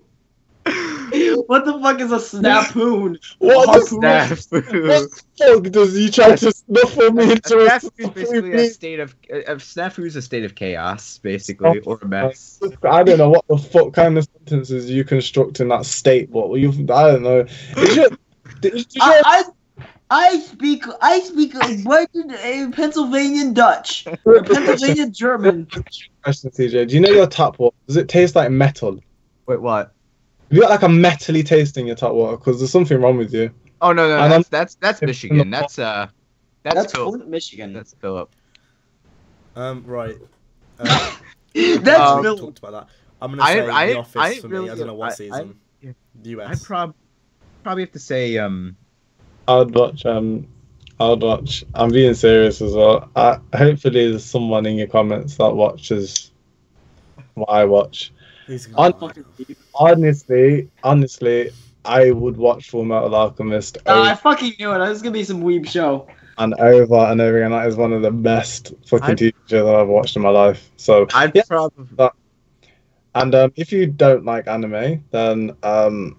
What the fuck is a snapoon? What Harpoon? Snafu. fuck does he try to snuffle me into a Snafu is basically a state of snafu is a state of chaos, basically, or a mess. I don't know what the fuck kind of sentences you construct in that state, but I don't know. I speak Pennsylvania Dutch. Or Pennsylvania German. Question, TJ. Do you know your tap water? Does it taste like metal? Wait, what? Have you got like a metally taste in your tap water? Because there's something wrong with you. Oh no, And that's Michigan. That's That's Philip. Flint, Michigan. That's Philip. Right. That's we Philip. talked about that. I'm gonna say The Office I for really- me. I don't know what I- season. I US. probably have to say I'd watch. I'm being serious as well. Hopefully, there's someone in your comments that watches what I watch. He's Honestly, I would watch Full Metal Alchemist I fucking knew it. This is gonna be some weeb show. and over and over again. That is one of the best fucking TV shows that I've watched in my life. So, I'd yeah. probably. And if you don't like anime, then I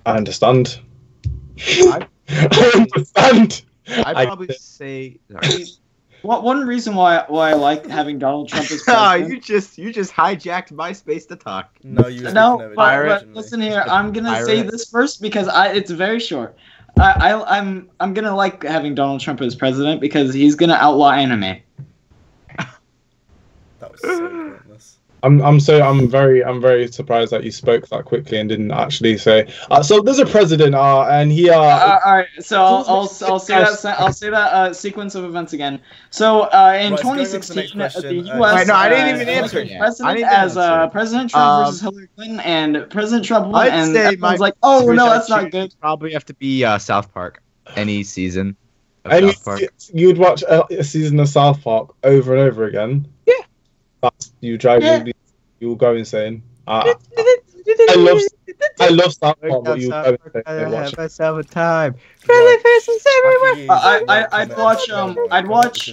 understand. I understand. I'd I- probably say. Sorry. One reason why I like having Donald Trump as Oh, president. you just hijacked MySpace to talk. No, you. No, but originally. listen here. I'm gonna say Pirate. this first because it's very short. I'm gonna like having Donald Trump as president because he's gonna outlaw anime. That was so pointless. I'm very surprised that you spoke that quickly and didn't actually say. So there's a president, and he All right, so I'll say that sequence of events again. So in Right, so going on to the 2016, next the question, U.S. Wait, no, I didn't even answer elected yet. I president didn't even as answer. President Trump versus Um, Hillary Clinton, and President Trump won, I'd and say everyone's my like, "Oh favorite no, that's show not good." Probably have to be South Park. Any season of and South Park. you'd watch a season of South Park over and over again. Yeah. That's you drive Yeah. you'll go insane. I love South Park, but you'll go insane. I when you watch have myself a time. Right. faces I'd watch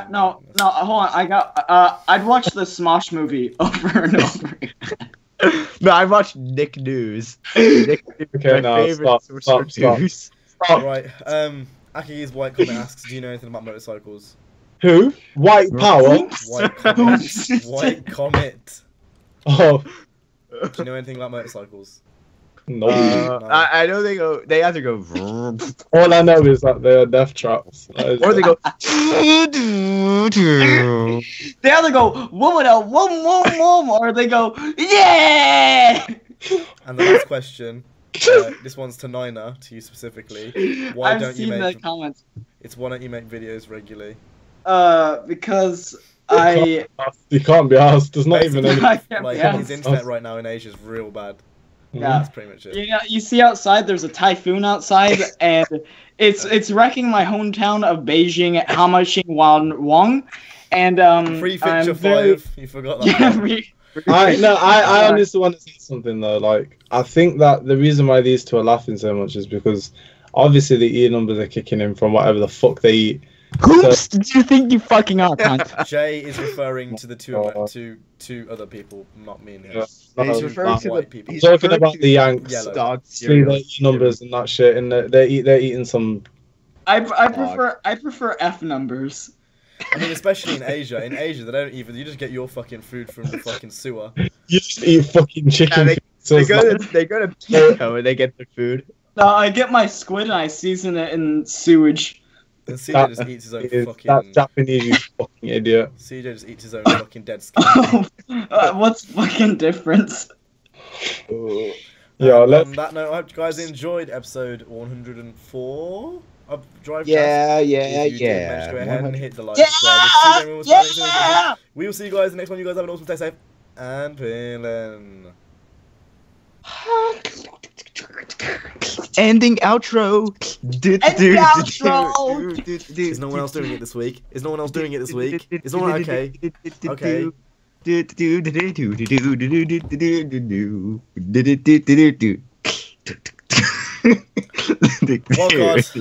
no, hold on. I'd watch the Smosh movie over and over again. No, I watched Nick News. Nick News, Okay, my now favorite stop, source stop, of stop. news. Right. Aki's white comment asks, "Do you know anything about motorcycles?" Who? White Power? White Comet. White Comet. Oh, Do you know anything about motorcycles? no. I know they go. They either go, vroom, All I know is that they are death traps. That is- or they go. They either go wom, or they go yeah. And the last question. This one's to Nina, to you specifically. Why I've don't you seen make? the comments. It's why don't you make videos regularly? Because I You can't be asked. There's not even any. I can't Like be asked. his internet right now in Asia is real bad. Yeah. That's pretty much it. You know, you see outside, there's a typhoon outside, and it's wrecking my hometown of Beijing, Hamashing Wang, and Prefecture I'm very- 5. You forgot that. Yeah, part. I honestly want to say something though. Like, I think that the reason why these two are laughing so much is because obviously the ear numbers are kicking in from whatever the fuck they eat. Whoops! Do you think you fucking are, cunt? Jay is referring to the two other people, not me and him. Yeah, He's no, referring to white the. people. He's talking referring about to the Yanks. Yellow. dog See their cereal. ear numbers and that shit, and they're eating some. I prefer F numbers. I mean, especially in Asia. In Asia, they don't even. You just get your fucking food from the fucking sewer. You just eat fucking chicken. Yeah, so They it's go like- to they go to Pico and they get their food. No, I get my squid and I season it in sewage. And CJ That just eats his own is- fucking. That's Japanese, you fucking idiot. CJ just eats his own fucking dead skin. What's fucking difference? Yeah, And let's. on that note, I hope you guys enjoyed episode 104 of Drivecast. Yeah, If you did, yeah. manage to go ahead and hit the like. Yeah! subscribe. We'll see you next time. Yeah! We will see you guys in the next one. You guys have an awesome stay safe and feeling. Ending outro. outro. Is no one else doing it this week? Is no one else doing it this week? Is no one okay? Okay. Well, guys.